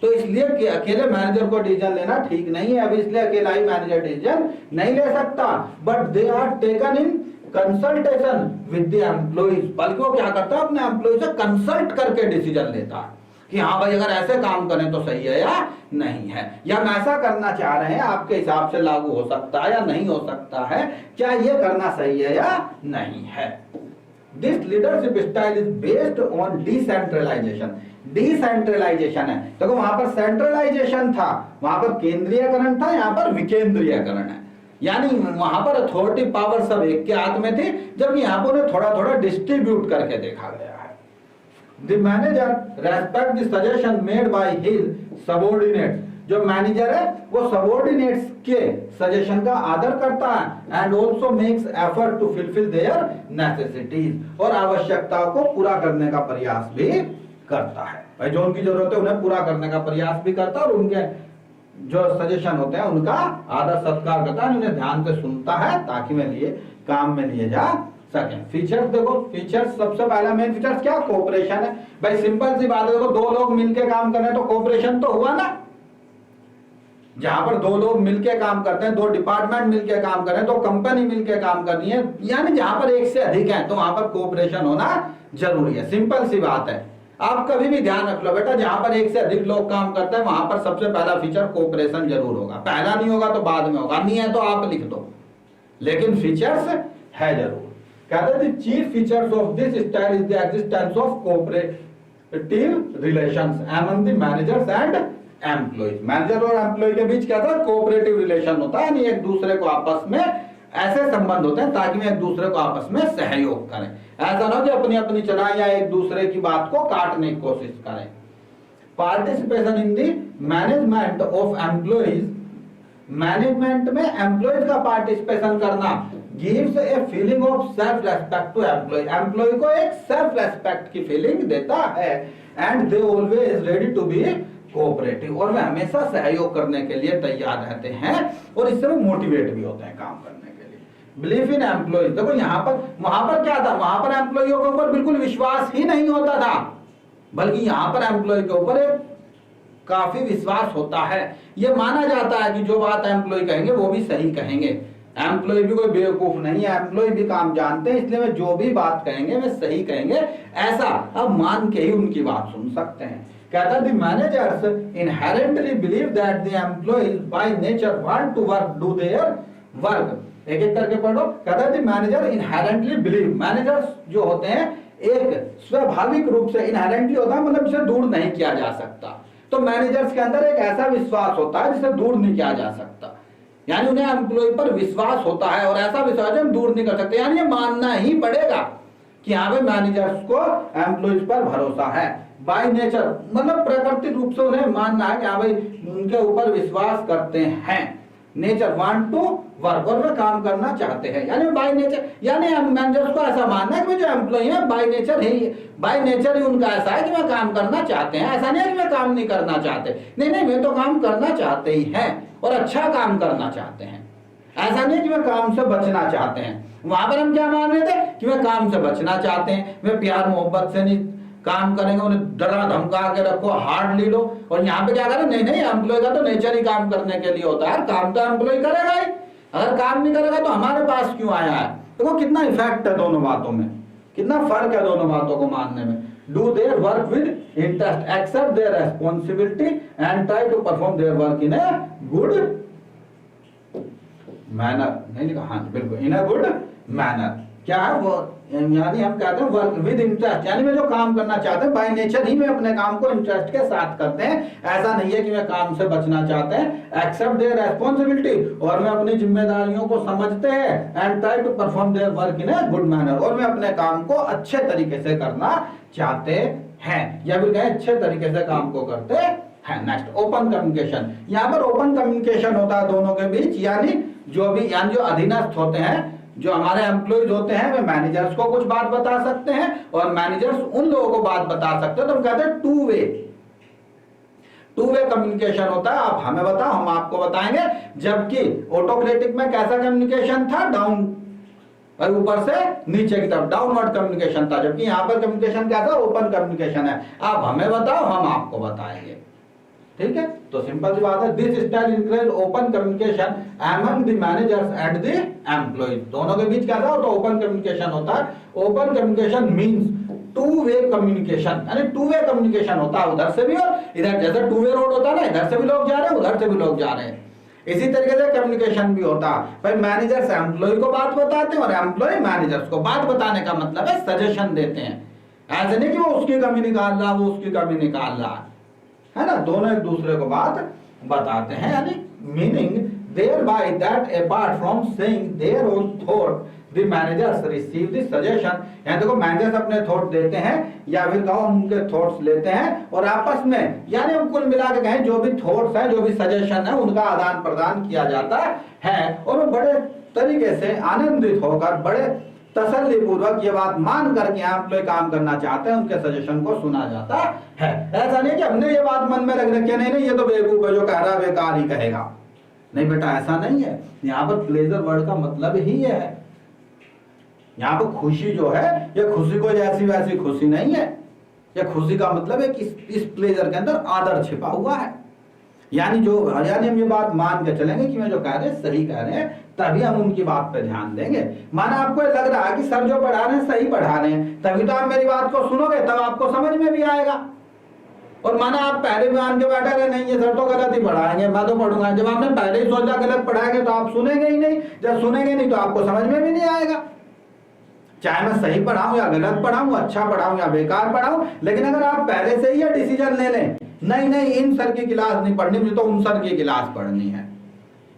तो इसलिए कि अकेले मैनेजर को डिसीजन लेना ठीक नहीं है, अभी इसलिए अकेला ही मैनेजर डिसीजन नहीं ले सकता, but they are taken in consultation with the employees. बल्कि वो क्या करता है, अपने एम्प्लॉय से कंसल्ट करके डिसीजन लेता है कि हाँ भाई अगर ऐसे काम करें तो सही है या नहीं है, या हम ऐसा करना चाह रहे हैं, आपके हिसाब से लागू हो सकता है या नहीं हो सकता है, क्या ये करना सही है या नहीं है। This leadership style is based on decentralisation. Decentralisation है, देखो वहां पर सेंट्रलाइजेशन था, वहां पर केंद्रीयकरण था, यहां पर विकेंद्रीयकरण है। यानी वहां पर अथॉरिटी पावर सब एक के हाथ में थी, जबकि यहां पर उन्हें थोड़ा थोड़ा डिस्ट्रीब्यूट करके देखा गया है। The manager respect the suggestion made by his subordinates. जो मैनेजर है वो सबऑर्डिनेट्स के सजेशन का आदर करता है, and also makes effort to fulfil their necessities, और आवश्यकताओं को पूरा करने का प्रयास भी करता है। भाई जो उनकी जरूरत है उन्हें पूरा करने का प्रयास भी करता है, और उनके जो सजेशन होते हैं उनका आदर सत्कार करता है, उन्हें ध्यान से सुनता है ताकि वे लिए काम में लिए जा सके। फीचर्स देखो, फीचर्स सबसे पहला मेन फीचर्स क्या, कोऑपरेशन है। भाई सिंपल सी बात है, देखो दो लोग मिलकर काम कर रहे हैं तो कोऑपरेशन तो हुआ ना। जहां पर दो लोग मिलके काम करते हैं, दो डिपार्टमेंट मिलके काम कर रहे हैं, दो कंपनी मिलके काम कर रही है, यानी जहां पर एक से अधिक है तो वहां पर कोऑपरेशन होना जरूरी है। सिंपल सी बात है, आप कभी भी ध्यान रख लो बेटा, जहां पर एक से अधिक लोग काम करते हैं वहां पर सबसे पहला फीचर कोऑपरेशन जरूर होगा। पहला नहीं होगा तो बाद में होगा, नहीं है तो आप लिख दो, लेकिन फीचर्स है जरूर। कहते हैं chief features of this style is the existence of cooperative relations among the managers and employees. Manager और एम्प्लॉय के बीच क्या था, कोऑपरेटिव रिलेशन होता है, यानी एक दूसरे को आपस में ऐसे संबंध होते हैं ताकि वे एक दूसरे को आपस में सहयोग करें। ऐसा ना कि अपनी अपनी चलाएं या एक दूसरे की बात को काटने की कोशिश करें। Participation in the management of employees, management में एम्प्लॉइज का पार्टिसिपेशन करना gives a feeling of self respect to employee. Employee को एक सेल्फ रेस्पेक्ट की फीलिंग देता है, and they always ready to be cooperative, और वे हमेशा सहयोग करने के लिए तैयार रहते हैं, और इससे वो मोटिवेट भी होते हैं काम करने के लिए। बिलीफ इन एम्प्लॉइज, देखो यहाँ पर वहां पर क्या था, वहां पर एम्प्लॉइयों के ऊपर बिल्कुल विश्वास ही नहीं होता था, बल्कि यहाँ पर एम्प्लॉय के ऊपर एक काफी विश्वास होता है। ये माना जाता है कि जो बात एम्प्लॉय कहेंगे वो भी सही कहेंगे। एम्प्लॉय भी कोई बेवकूफ नहीं है, एम्प्लॉय भी काम जानते हैं, इसलिए वे जो भी बात कहेंगे वे सही कहेंगे, ऐसा अब मान के ही उनकी बात सुन सकते हैं। कहता है, the managers inherently believe that the employees by nature want to do their work। एक एक करके पढ़ो। कहता है, the manager inherently believe, managers जो होते हैं एक स्वाभाविक रूप से, इनहेरेंटली होता है मतलब जिसे दूर नहीं किया जा सकता, तो मैनेजर्स के अंदर एक ऐसा विश्वास होता है जिसे दूर नहीं किया जा सकता, यानी उन्हें एम्प्लॉय पर विश्वास होता है, और ऐसा विश्वास हम दूर नहीं कर सकते, यानी ये मानना ही पड़ेगा कि यहाँ पे मैनेजर्स को एम्प्लॉइज पर भरोसा है। बाय नेचर मतलब प्राकृतिक रूप से उन्हें मानना है कि हाँ भाई उनके ऊपर विश्वास करते हैं। नेचर वांट टू वर्क, और वे काम करना चाहते हैं, यानी बाय नेचर, यानी मैनेजर्स को ऐसा मानना है कि जो एम्प्लॉय है बाय नेचर ही उनका ऐसा है कि वे काम करना चाहते हैं। ऐसा नहीं है कि वे काम नहीं करना चाहते, नहीं, वे तो काम करना चाहते ही हैं और अच्छा काम करना चाहते हैं। ऐसा नहीं है कि वे काम से बचना चाहते हैं। वहां पर हम क्या मान रहे थे कि वे काम से बचना चाहते हैं, वे प्यार मोहब्बत से नहीं काम करेंगे, उन्हें डरा धमका के रखो, हार्ड ली लो। और यहाँ पे क्या करें, नहीं, एम्प्लॉय का तो नेचर ही काम करने के लिए होता है, काम तो एम्प्लॉय करेगा ही, अगर काम नहीं करेगा तो हमारे पास क्यों आया है। देखो कितना इफेक्ट है दोनों बातों में, कितना फर्क है दोनों बातों को मानने में। Do their work with interest, accept their responsibility and try to perform their work in a good manner. नहीं लिखा, हाँ बिल्कुल, इन अ गुड मैनर। क्या है वो, यानी हम कहते हैं वर्क विद इंटरेस्ट, यानी वे जो काम करना चाहते हैं बाय नेचर ही में अपने काम को इंटरेस्ट के साथ करते हैं। ऐसा नहीं है कि वे काम से बचना चाहते हैं। एक्सेप्ट देयर रेस्पॉन्सिबिलिटी, और वे अपनी जिम्मेदारियों को समझते हैं। And try to perform their work in a good manner, और वे अपने काम को अच्छे तरीके से करना चाहते हैं, या फिर कहें अच्छे तरीके से काम को करते हैं। Next, open communication. यहाँ पर ओपन कम्युनिकेशन होता है दोनों के बीच, यानी जो अधीनस्थ होते हैं, जो हमारे एम्प्लॉइज होते हैं, वे मैनेजर्स को कुछ बात बता सकते हैं और मैनेजर्स उन लोगों को बात बता सकते हैं। तो हम कहते हैं टू वे कम्युनिकेशन होता है। आप हमें बताओ, हम आपको बताएंगे। जबकि ऑटोक्रेटिक में कैसा कम्युनिकेशन था, डाउन, ऊपर से नीचे की तरफ डाउनवर्ड कम्युनिकेशन था। जबकि यहाँ पर कम्युनिकेशन क्या था, ओपन कम्युनिकेशन है। आप हमें बताओ, हम आपको बताएंगे। ठीक है, तो सिंपल सी बात है। This style encourage open communication among the managers and the employees. दोनों के बीच क्या था, तो ओपन कम्युनिकेशन होता है। Open communication means two way communication, यानी टू वे कम्युनिकेशन होता है, उधर से भी और इधर। जैसे टू वे रोड होता है ना, इधर से भी लोग जा रहे हैं, उधर से भी लोग जा रहे हैं। इसी तरीके से कम्युनिकेशन भी होता है भाई, मैनेजर्स एम्प्लॉय को बात बताते हैं और एम्प्लॉय मैनेजर्स को। बात बताने का मतलब है सजेशन देते हैं, ऐसे नहीं कि वो उसकी कमी निकाल रहा, वो उसकी कमी निकाल रहा है ना। दोनों एक दूसरे को बात बताते हैं, यानी meaning thereby that apart from saying their own thought the managers receive the suggestion. यानी देखो, मैनेजर्स अपने थॉट देते हैं, या फिर कहो हम उनके थॉट्स लेते हैं, और आपस में, यानी हम कुल मिला के कहें जो भी थॉट्स हैं, जो भी सजेशन है, उनका आदान प्रदान किया जाता है। और वो बड़े तरीके से आनंदित होकर, बड़े तसल्ली पूर्वक ये बात मान कर कि एम्प्लॉय काम करना चाहते हैं, उनके सजेशन को सुना जाता है। ऐसा नहीं कि हमने ये बात मन में रख रखी है, नहीं ये तो बेवकूफ है, जो कह रहा है बेकार ही कहेगा। नहीं बेटा, ऐसा नहीं है। यहाँ पर प्लेजर वर्ड का मतलब ही ये है। यहाँ पर खुशी जो है, ये खुशी को ऐसी वैसी खुशी नहीं है। ये खुशी का मतलब है कि इस प्लेजर के अंदर आदर छिपा हुआ है। यानी हम ये बात मान के चलेंगे कि मैं जो कह रहे हैं सही कह रहे हैं, तभी हम उनकी बात पे ध्यान देंगे। माना आपको लग रहा है कि सर जो पढ़ा रहे हैं सही पढ़ा रहे हैं, तभी तो आप मेरी बात को सुनोगे, तब आपको समझ में भी आएगा। और माना आप पहले भी मान के बैठे रहे, नहीं ये सर तो गलत ही पढ़ाएंगे, मैं तो पढ़ूंगा। जब आपने पहले ही सोचा गलत पढ़ाएंगे तो आप सुनेंगे ही नहीं। जब सुनेंगे नहीं तो आपको समझ में भी नहीं आएगा। चाहे मैं सही पढ़ाऊं या गलत पढ़ाऊं, अच्छा पढ़ाऊं या बेकार पढ़ाऊं, लेकिन अगर आप पहले से ही ये डिसीजन ले लें, नहीं इन सर की क्लास नहीं पढ़नी, मुझे तो उन सर की क्लास पढ़नी है,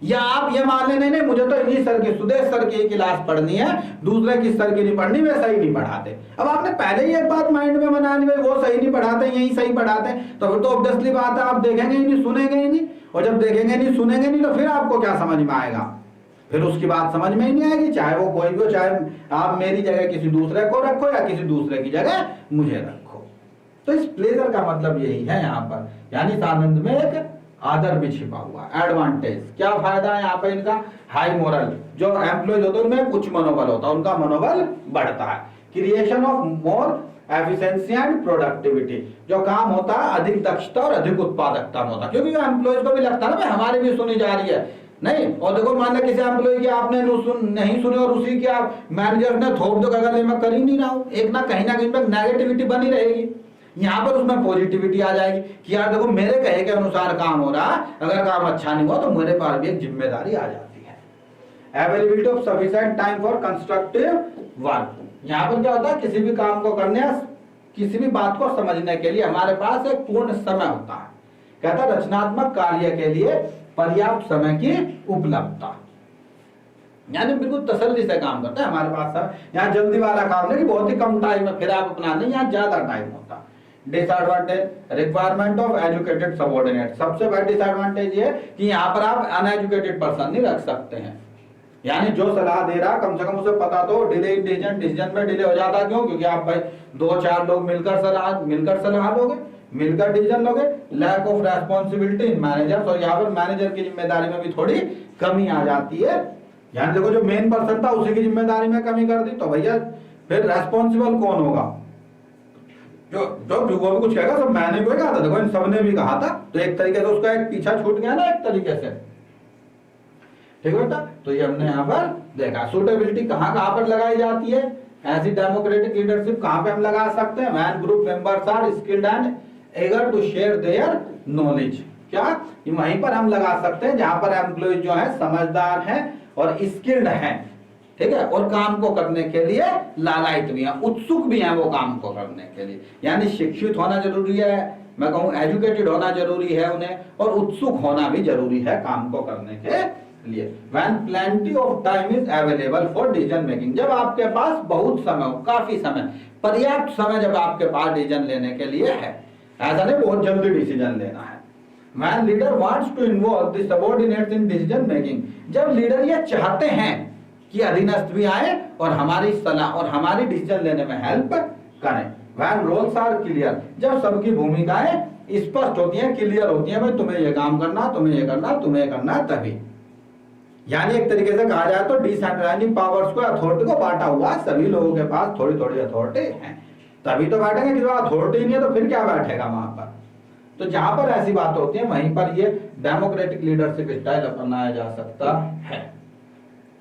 या आप ये मान लें नहीं मुझे तो इन्हीं सर की, सुदेश सर की क्लास पढ़नी है, दूसरे की सर की नहीं पढ़नी, वे सही नहीं पढ़ाते। अब आपने पहले ही एक बात माइंड में बना ली, भाई वो सही नहीं पढ़ाते, यही सही पढ़ाते, तो फिर तो ऑब्वियसली बात है आप देखेंगे ही नहीं, सुनेंगे ही नहीं। और जब देखेंगे नहीं, सुनेंगे नहीं, तो फिर आपको क्या समझ में आएगा? फिर उसकी बात समझ में ही नहीं आएगी, चाहे वो कोई भी हो, चाहे आप मेरी जगह किसी दूसरे को रखो या किसी दूसरे की जगह मुझे रखो। तो इस प्लेजर का मतलब यही है यहाँ पर, यानी इस आनंद में एक आदर भी छिपा हुआ। एडवांटेज क्या फायदा है यहाँ पे इनका? हाई मोरल, जो एम्प्लॉयज होते हैं उनमें उच्च मनोबल होता है, उनका मनोबल बढ़ता है। Creation of more efficiency and productivity, जो काम होता है अधिक दक्षता और अधिक उत्पादकता में होता है, क्योंकि एम्प्लॉयज को भी लगता है ना हमारी भी सुनी जा रही है। नहीं, और देखो मान लो किसी एम्प्लॉय की आपने नहीं सुनी और उसी की आप मैनेजर ने थोप दो, अगर मैं कर ही नहीं रहा हूं, एक ना कहीं पे नेगेटिविटी बनी रहेगी। यहाँ पर उसमें पॉजिटिविटी आ जाएगी कि यार देखो मेरे कहे के अनुसार काम हो रहा, अगर काम अच्छा नहीं हुआ तो मेरे पास भी एक जिम्मेदारी आ जाती है। Availability of sufficient time for constructive work, यहाँ पर क्या होता है, किसी भी काम को करने, किसी भी बात को समझने के लिए हमारे पास एक पूर्ण समय होता है। कहता है रचनात्मक कार्य के लिए पर्याप्त समय की उपलब्धता। यानी बिल्कुल तसल्ली से काम करते हैं। हमारे पास सब यहाँ जल्दी वाला काम नहीं कि बहुत ही कम टाइम में फिर आप अपना नहीं, यहाँ ज्यादा टाइम होता। Disadvantage requirement of educated subordinate, सबसे बड़ा डिसएडवांटेज ये कि यहाँ पर आप अनएजुकेटेड पर्सन नहीं रख सकते हैं। यानी जो सलाह दे रहा कम से कम उसे पता तो डिले डिसीजन में डिले हो जाता। क्यों? क्योंकि आप भाई 2-4 लोग मिलकर सलाह लोगे, मिलकर डिसीजन लोगे। Lack of responsibility in managers, और यहाँ पर मैनेजर की जिम्मेदारी में भी थोड़ी कमी आ जाती है। यानी देखो जो मेन पर्सन था उसी की जिम्मेदारी में कमी कर दी तो भैया फिर रेस्पॉन्सिबल कौन होगा? जो वो भी कुछ कहेगा सब मैंने भी कहा था, देखो इन सबने भी कहा था, तो एक तरीके से उसका एक पीछा छूट गया ना एक तरीके से। ठीक है बेटा, तो ये हमने यहाँ पर देखा। सूटेबिलिटी कहाँ कहाँ पर लगाई जाती है? ऐसी डेमोक्रेटिक लीडरशिप कहाँ पे हम लगा सकते हैं? When group members are skilled and eager to share their knowledge. क्या ये वहीं पर हम लगा सकते हैं जहां पर एम्प्लॉय जो है समझदार हैं और स्किल्ड हैं, ठीक है, और काम को करने के लिए लालायित भी हैं, उत्सुक भी हैं वो काम को करने के लिए। यानी शिक्षित होना जरूरी है, मैं कहूँ एजुकेटेड होना जरूरी है उन्हें, और उत्सुक होना भी जरूरी है काम को करने के लिए। When plenty of time is available for decision making, जब आपके पास बहुत समय हो, काफी समय, पर्याप्त समय जब आपके पास डिसीजन लेने के लिए है, ऐसा नहीं बहुत जल्दी डिसीजन लेना है। When leader wants to involve the subordinates in decision making, जब लीडर ये चाहते हैं कि अधीनस्थ भी आए और हमारी सलाह और हमारी डिसीजन लेने में हेल्प करें। When roles are clear, जब सबकी भूमिकाएं स्पष्ट होती हैं, क्लियर होती हैं, भाई तुम्हें ये काम करना, तुम्हें ये करना, तुम्हें करना, तभी। यानी एक तरीके से कहा जाए तो डिसेंट्रलाइजिंग पावर्स को, अथॉरिटी को बांटा हुआ, सभी लोगों के पास थोड़ी थोड़ी अथॉरिटी है, तभी तो बैठेंगे। किसी अथॉरिटी नहीं है तो फिर क्या बैठेगा वहां पर? तो जहां पर ऐसी बात होती है वहीं पर ये डेमोक्रेटिक लीडरशिप स्टाइल अपनाया जा सकता है।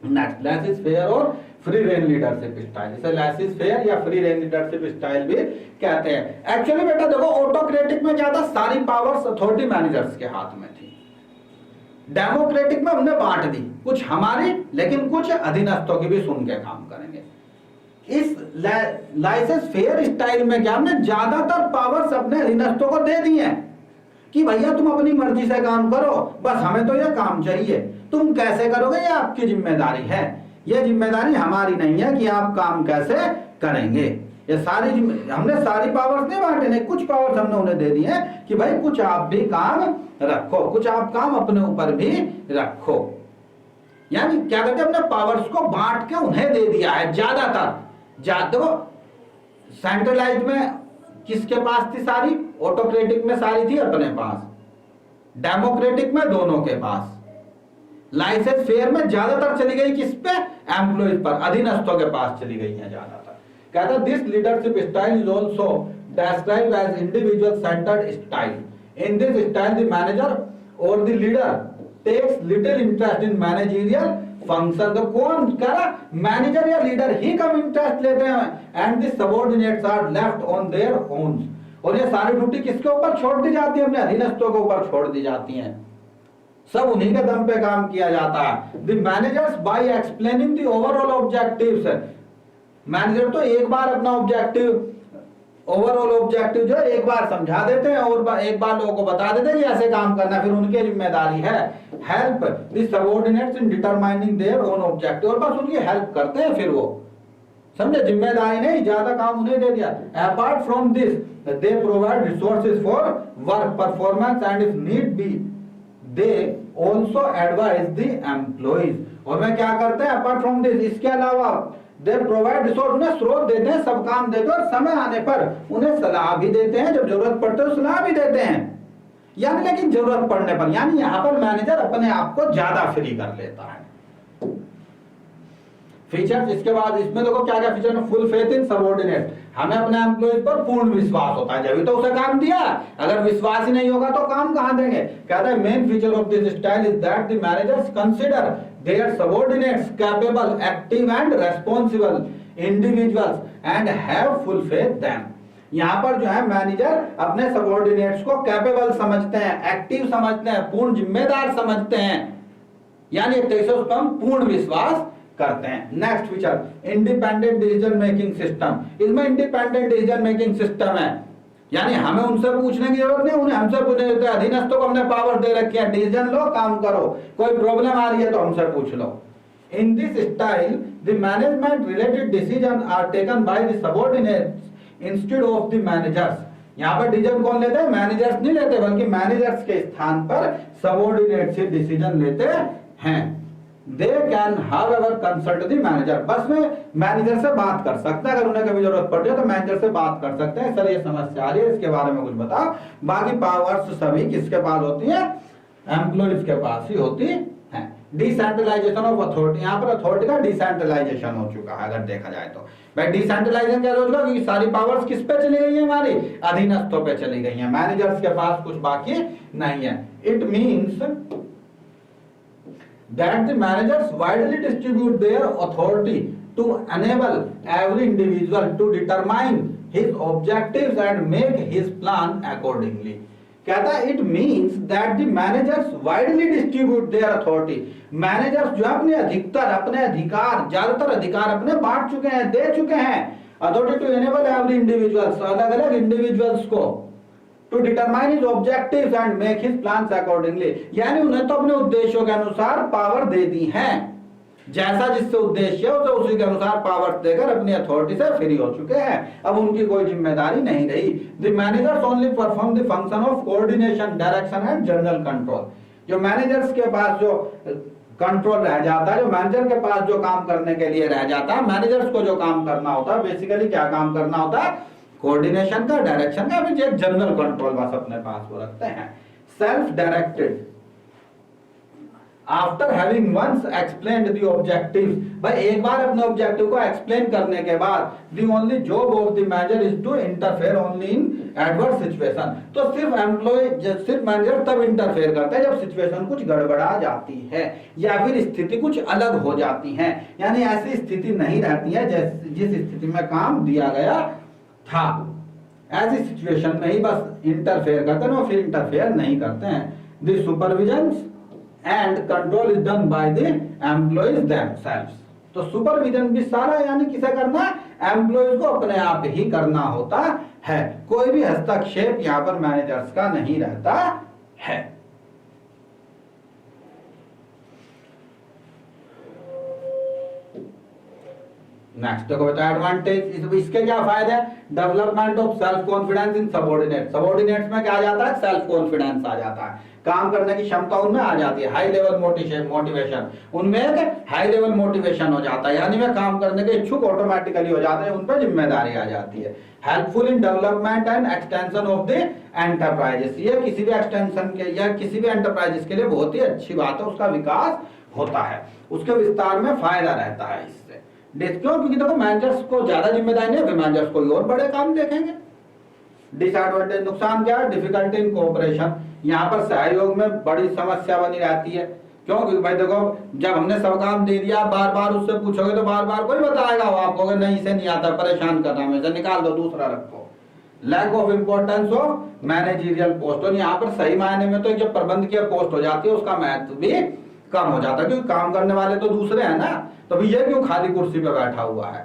नेक्स्ट, लेस इज फेयर और फ्री रेन लीडरशिप स्टाइल। इसे लेस इज फेयर या फ्री रेन लीडरशिप स्टाइल भी कहते हैं। एक्चुअली बेटा देखो, ऑटोक्रेटिक में ज्यादा सारी पावर्स अथॉरिटी मैनेजर्स के हाथ में थी। डेमोक्रेटिक में हमने बांट दी, कुछ हमारी लेकिन कुछ अधीनस्थों की भी सुन के काम करेंगे। इस लाइसेंस फेयर स्टाइल में क्या हमने ज्यादातर पावर्स अपने अधीनस्थों को दे दी हैं कि भैया तुम अपनी मर्जी से काम करो, बस हमें तो यह काम चाहिए, तुम कैसे करोगे ये आपकी जिम्मेदारी है, ये जिम्मेदारी हमारी नहीं है कि आप काम कैसे करेंगे। ये सारी हमने सारी पावर्स नहीं बांटे, नहीं, कुछ पावर्स हमने उन्हें दे दी हैं कि भाई कुछ आप भी काम रखो, कुछ आप काम अपने ऊपर भी रखो। यानी क्या कहते हैं, हमने पावर्स को बांट के उन्हें दे दिया है ज्यादातर। देखो सेंट्रलाइज में किसके पास थी सारी? ऑटोक्रेटिक में सारी थी अपने पास, डेमोक्रेटिक में दोनों के पास। लाइसेंस फेयर में ज्यादातर चली गई किस पे? एम्प्लॉइज पर, अधीनस्थों के पास चली गई है ज्यादातर। कहता है this leadership style is also described as individual centered style. In this style the manager or the leader takes little interest in managerial function. तो कौन कह रहा? मैनेजर या लीडर ही कम इंटरेस्ट लेते हैं। And the subordinates are left on their own. और ये सारी ड्यूटी किसके ऊपर छोड़ दी जाती है? अपने अधीनस्थों के ऊपर छोड़ दी जाती हैं, सब उन्हीं के दम पे काम किया जाता है। The managers by explaining the overall objectives, manager तो एक बार अपना ऑब्जेक्टिव, ओवरऑल ऑब्जेक्टिव जो है एक बार समझा देते हैं और एक बार लोगों को बता देते हैं कि ऐसे काम करना, फिर उनकी जिम्मेदारी है help the subordinates in determining their own objective, और बस उनकी हेल्प करते हैं, फिर वो समझे, जिम्मेदारी नहीं, ज्यादा काम उन्हें दे दिया। Apart from this they provide resources for work performance and if need be they also advise the employees. और मैं क्या करते हैं अपार्ट फ्रॉम दिस, इसके अलावा दे प्रोवाइड रिसोर्स, उन्हें स्रोत देते हैं, सब काम देते हैं, और समय आने पर उन्हें सलाह भी देते हैं, जब जरूरत पड़ते है सलाह भी देते हैं। यानी लेकिन जरूरत पड़ने पर, यानी यहाँ पर मैनेजर अपने आप को ज्यादा फ्री कर लेता है। फीचर्स, इसके बाद इसमें देखो क्या क्या फीचर है। फुल फेथ इन सबऑर्डिनेट, हमें अपने एम्प्लॉइज पर पूर्ण विश्वास होता है, जब तो उसे काम दिया, अगर विश्वास ही नहीं होगा तो काम कहां देंगे। कहता है main feature of this style is that the managers consider their subordinates capable, active and responsible individuals and have full faith them. यहाँ पर जो है मैनेजर अपने सबऑर्डिनेट्स को कैपेबल समझते हैं, एक्टिव समझते हैं, पूर्ण जिम्मेदार समझते हैं, यानी एक तरीके से उस पर हम पूर्ण विश्वास करते हैं। Next feature, independent decision making system. इसमें इंडिपेंडेंट डिसीजन मेकिंग सिस्टम है, यानी हमें उनसे पूछने की जरूरत नहीं, उन्हें हमसे पूछने की जरूरत है। अधीनस्थों को हमने पावर दे रखी है, डिसीजन लो, काम करो, कोई प्रॉब्लम आ रही है तो हमसे पूछ लो। In this style, the management related decisions are taken by the subordinates instead of the managers. यहाँ पर डिसीजन कौन लेते हैं? मैनेजर्स नहीं लेते, बल्कि मैनेजर्स के स्थान पर सबऑर्डिनेट से डिसीजन लेते हैं। They can however consult the manager, बस में मैनेजर से बात कर सकते हैं, अगर उन्हें कभी जरूरत पड़ती है तो मैनेजर से बात कर सकते हैं, सर ये समस्या आ रही है, इसके बारे में कुछ बताओ। बाकी पावर्स सभी किसके पास होती है? एम्प्लॉइज के पास ही होती है। डिसेंट्रलाइजेशन ऑफ अथॉरिटी, यहाँ पर अथॉरिटी का डिसेंट्रलाइजेशन हो चुका है अगर देखा जाए तो। भाई डिसेंट्रलाइजेशन क्या हो चुका? क्योंकि सारी पावर्स किस पे चली गई है? हमारी अधीनस्थों पे चली गई है, मैनेजर्स के पास कुछ बाकी नहीं है। It means that the managers widely distribute their authority to enable every individual to determine his objectives and make his plan accordingly. कहता है it means that the managers widely distribute their authority. Managers जो अपने अधिकतर अपने अधिकार ज्यादातर अधिकार अपने बांट चुके हैं, दे चुके हैं। Authority to enable every individuals, अलग अलग इंडिविजुअल्स को to determine his objectives and make his plans accordingly, यानी उन्हें तो अपने उद्देश्यों के अनुसार पावर दे दी है, जैसा जिससे उद्देश्य है उसे उसी के अनुसार पावर देकर अपनी अथॉरिटी से फ्री हो चुके हैं। अब उनकी कोई जिम्मेदारी नहीं रही। The managers only perform the function of coordination, direction and general control. जो मैनेजर्स के पास जो कंट्रोल रह जाता है, जो मैनेजर के पास जो काम करने के लिए रह जाता है, मैनेजर्स को जो काम करना होता है, बेसिकली क्या काम करना होता है? कोऑर्डिनेशन का, डायरेक्शन का, अभी एक जनरल कंट्रोल बस अपने पास वो रखते हैं। Self directed, after having once explained the objectives, भाई एक बार अपने ऑब्जेक्टिव को एक्सप्लेन करने के बाद the only job of the manager is to interfere only in adverse situation. तो सिर्फ सिर्फ मैनेजर तब इंटरफेयर करता है जब सिचुएशन कुछ गड़बड़ा जाती है या फिर स्थिति कुछ अलग हो जाती है, यानी ऐसी स्थिति नहीं रहती है जिस स्थिति में काम दिया गया था, ऐसी सिचुएशन में ही बस इंटरफेयर करते हैं, फिर इंटरफेयर नहीं करते हैं। The supervision and control is done by the employees themselves. तो सुपरविजन भी सारा यानी किसे करना है? एम्प्लॉइज को अपने आप ही करना होता है, कोई भी हस्तक्षेप यहाँ पर मैनेजर्स का नहीं रहता है। नेक्स्ट देखो बेटा, एडवांटेज, इसके क्या फायदे हैं? Development of self confidence in subordinate, subordinates में क्या आ जाता है? सेल्फ कॉन्फिडेंस आ जाता है, काम करने की क्षमता उनमें आ जाती है। हाई लेवल मोटिवेशन, उनमें एक हाई लेवल मोटिवेशन हो जाता है, यानी वे काम करने के इच्छुक ऑटोमेटिकली हो जाते हैं, उन पर जिम्मेदारी आ जाती है। Helpful in development and extension of the enterprises, ये किसी भी एक्सटेंशन के या किसी भी एंटरप्राइजेस के लिए बहुत ही अच्छी बात है, उसका विकास होता है, उसके विस्तार में फायदा रहता है इससे। क्यों? क्योंकि देखो मैनेजर्स को ज्यादा जिम्मेदारी नहीं है, मैनेजर्स कोई और बड़े काम देखेंगे। डिसएडवांटेज, नुकसान क्या है? डिफिकल्टी इन कोऑपरेशन, यहाँ पर सहयोग में बड़ी समस्या बनी रहती है। क्यों? क्योंकि भाई देखो जब हमने सब काम दे दिया, बार बार उससे पूछोगे तो बार बार कोई बताएगा, वो आपको नहीं से नहीं आता, परेशान कर रहा है, इसे निकाल दो, दूसरा रखो। Lack of importance of managerial post, और यहाँ पर सही मायने में तो जब प्रबंधकीय पोस्ट हो जाती है उसका महत्व भी कम हो जाता है, क्योंकि काम करने वाले तो दूसरे हैं ना, तो भी ये क्यों खाली कुर्सी पे बैठा हुआ है,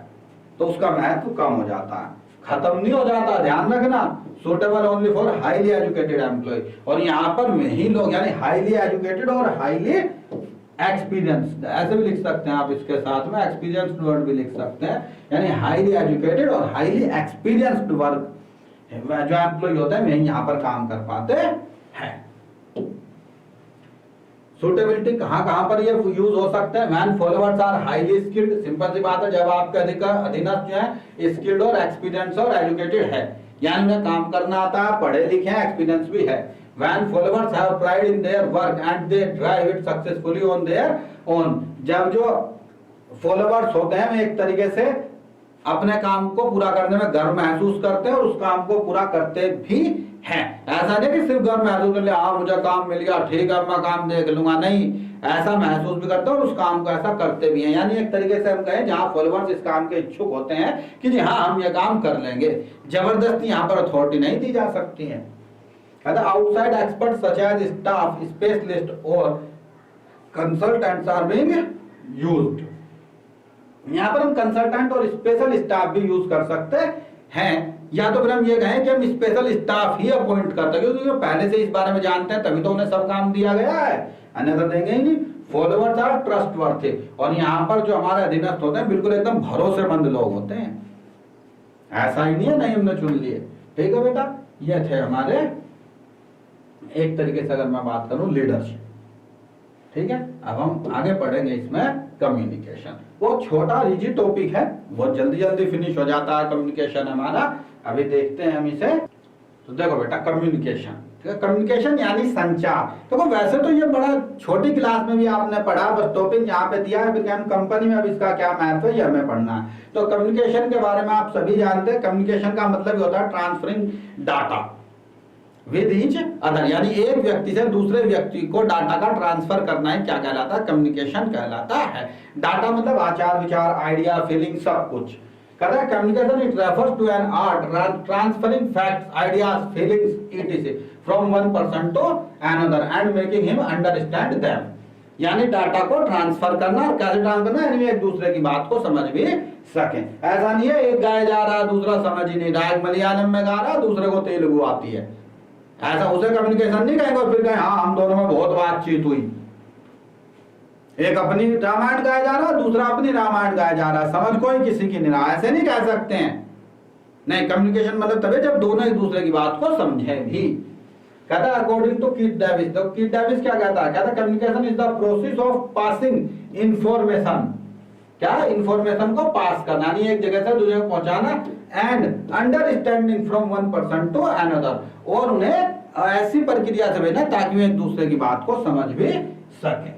तो उसका महत्व कम हो जाता है, खत्म नहीं हो जाता। ध्यान रखना, suitable only for highly educated employee, और यहाँ पर में ही लोग यानी हाईली एजुकेटेड और हाईली एक्सपीरियंस्ड, ऐसे भी लिख सकते हैं आप, इसके साथ में एक्सपीरियंस्ड वर्ड भी लिख सकते हैं, यानी हाईली एजुकेटेड और हाईली एक्सपीरियंस्ड वर्ग जो एम्प्लॉय होते हैं वही यहाँ पर काम कर पाते हैं। सुटेबिलिटी कहाँ पर ये यूज हो सकते हैं? Man followers are highly skilled, simple सी बात है, जब आपके अधीनस्थ जो है स्किल्ड और एक्सपीरियंस और एजुकेटेड है, यानी उन्हें काम करना आता है, पढ़े लिखे हैं, एक्सपीरियंस भी है। When followers have pride in their work and they drive it successfully on their own, जब जो फॉलोअर्स होते हैं एक तरीके से अपने काम को पूरा करने में गर्व महसूस करते हैं और उस काम को पूरा करते भी हैं। ऐसा नहीं कि सिर्फ गर्व महसूस कर लिया, हाँ मुझे काम मिल गया ठीक है मैं काम देख लूंगा, नहीं, ऐसा महसूस भी करते हैं और उस काम को ऐसा करते भी हैं। यानी एक तरीके से हम कहें जहां फॉलोअर्स इस काम के इच्छुक होते हैं कि जी हाँ हम ये काम कर लेंगे, जबरदस्ती यहाँ पर अथॉरिटी नहीं दी जा सकती है। Outside expert such as staff specialist और कंसल्टेंट्स आर बीइंग यूज्ड। यहाँ पर हम कंसल्टेंट और स्पेशल स्टाफ भी यूज कर सकते हैं, या तो फिर हम ये कहें कि हम स्पेशल स्टाफ ही अपॉइंट करते हैं, क्योंकि वो पहले से इस बारे में जानते हैं तभी तो उन्हें सब काम दिया गया है, अन्यथा देंगे ही नहीं। फॉलोअर्स आर ट्रस्टवर्थी, और यहाँ पर जो हमारे अधीनस्थ होते हैं बिल्कुल एकदम भरोसेमंद लोग होते हैं। ऐसा ही नहीं है नहीं हमने चुन लिए। ठीक है बेटा, ये थे हमारे एक तरीके से अगर मैं बात करूं लीडरशिप। ठीक है, अब हम आगे पढ़ेंगे इसमें कम्युनिकेशन। वो छोटा इजी टॉपिक है, बहुत जल्दी जल्दी फिनिश हो जाता है कम्युनिकेशन हमारा। अभी देखते हैं हम इसे। तो देखो बेटा कम्युनिकेशन, कम्युनिकेशन यानी संचार। देखो वैसे तो ये बड़ा छोटी क्लास में भी आपने पढ़ा, बस टॉपिक यहाँ पे दिया है, फिर हम कंपनी में अब इसका क्या महत्व है ये हमें पढ़ना है। तो कम्युनिकेशन के बारे में आप सभी जानते हैं, कम्युनिकेशन का मतलब होता है transferring data with each other, यानी एक व्यक्ति से दूसरे व्यक्ति को डाटा का ट्रांसफर करना है, क्या कहलाता है, कम्युनिकेशन कहलाता है। डाटा मतलब आचार विचार, आइडिया, फीलिंग, सब कुछ। कहता है communication it refers to an art transferring facts, ideas, feelings etc from one person to another and making him understand them. यानी डाटा को ट्रांसफर करना, और कैसे ट्रांसफर करना, यानी एक दूसरे की बात को समझ भी सके। ऐसा नहीं है एक गाया जा रहा दूसरा समझ ही नहीं रहा, एक मलयालम में गा रहा दूसरे को तेलुगु आती है, ऐसा उसे कम्युनिकेशन नहीं कहेंगे। और फिर कहें हाँ हम दोनों में बहुत बातचीत हुई, एक अपनी रामायण गाया जा रहा दूसरा अपनी रामायण गाया जा रहा, समझ कोई किसी की नहीं रहा, ऐसे नहीं कह सकते हैं। नहीं, कम्युनिकेशन मतलब तभी जब दोनों एक दूसरे की बात को समझे भी। कहता है अकॉर्डिंग टू कीथ डेविस, तो कीथ डेविस क्या कहता है, कहता है communication is the process of passing information, क्या इंफॉर्मेशन को पास करना, यानी एक जगह से दूसरी जगह पहुंचाना, and understanding from one person to another, और उन्हें ऐसी प्रक्रिया से भेजना ताकि वे एक दूसरे की बात को समझ भी सके।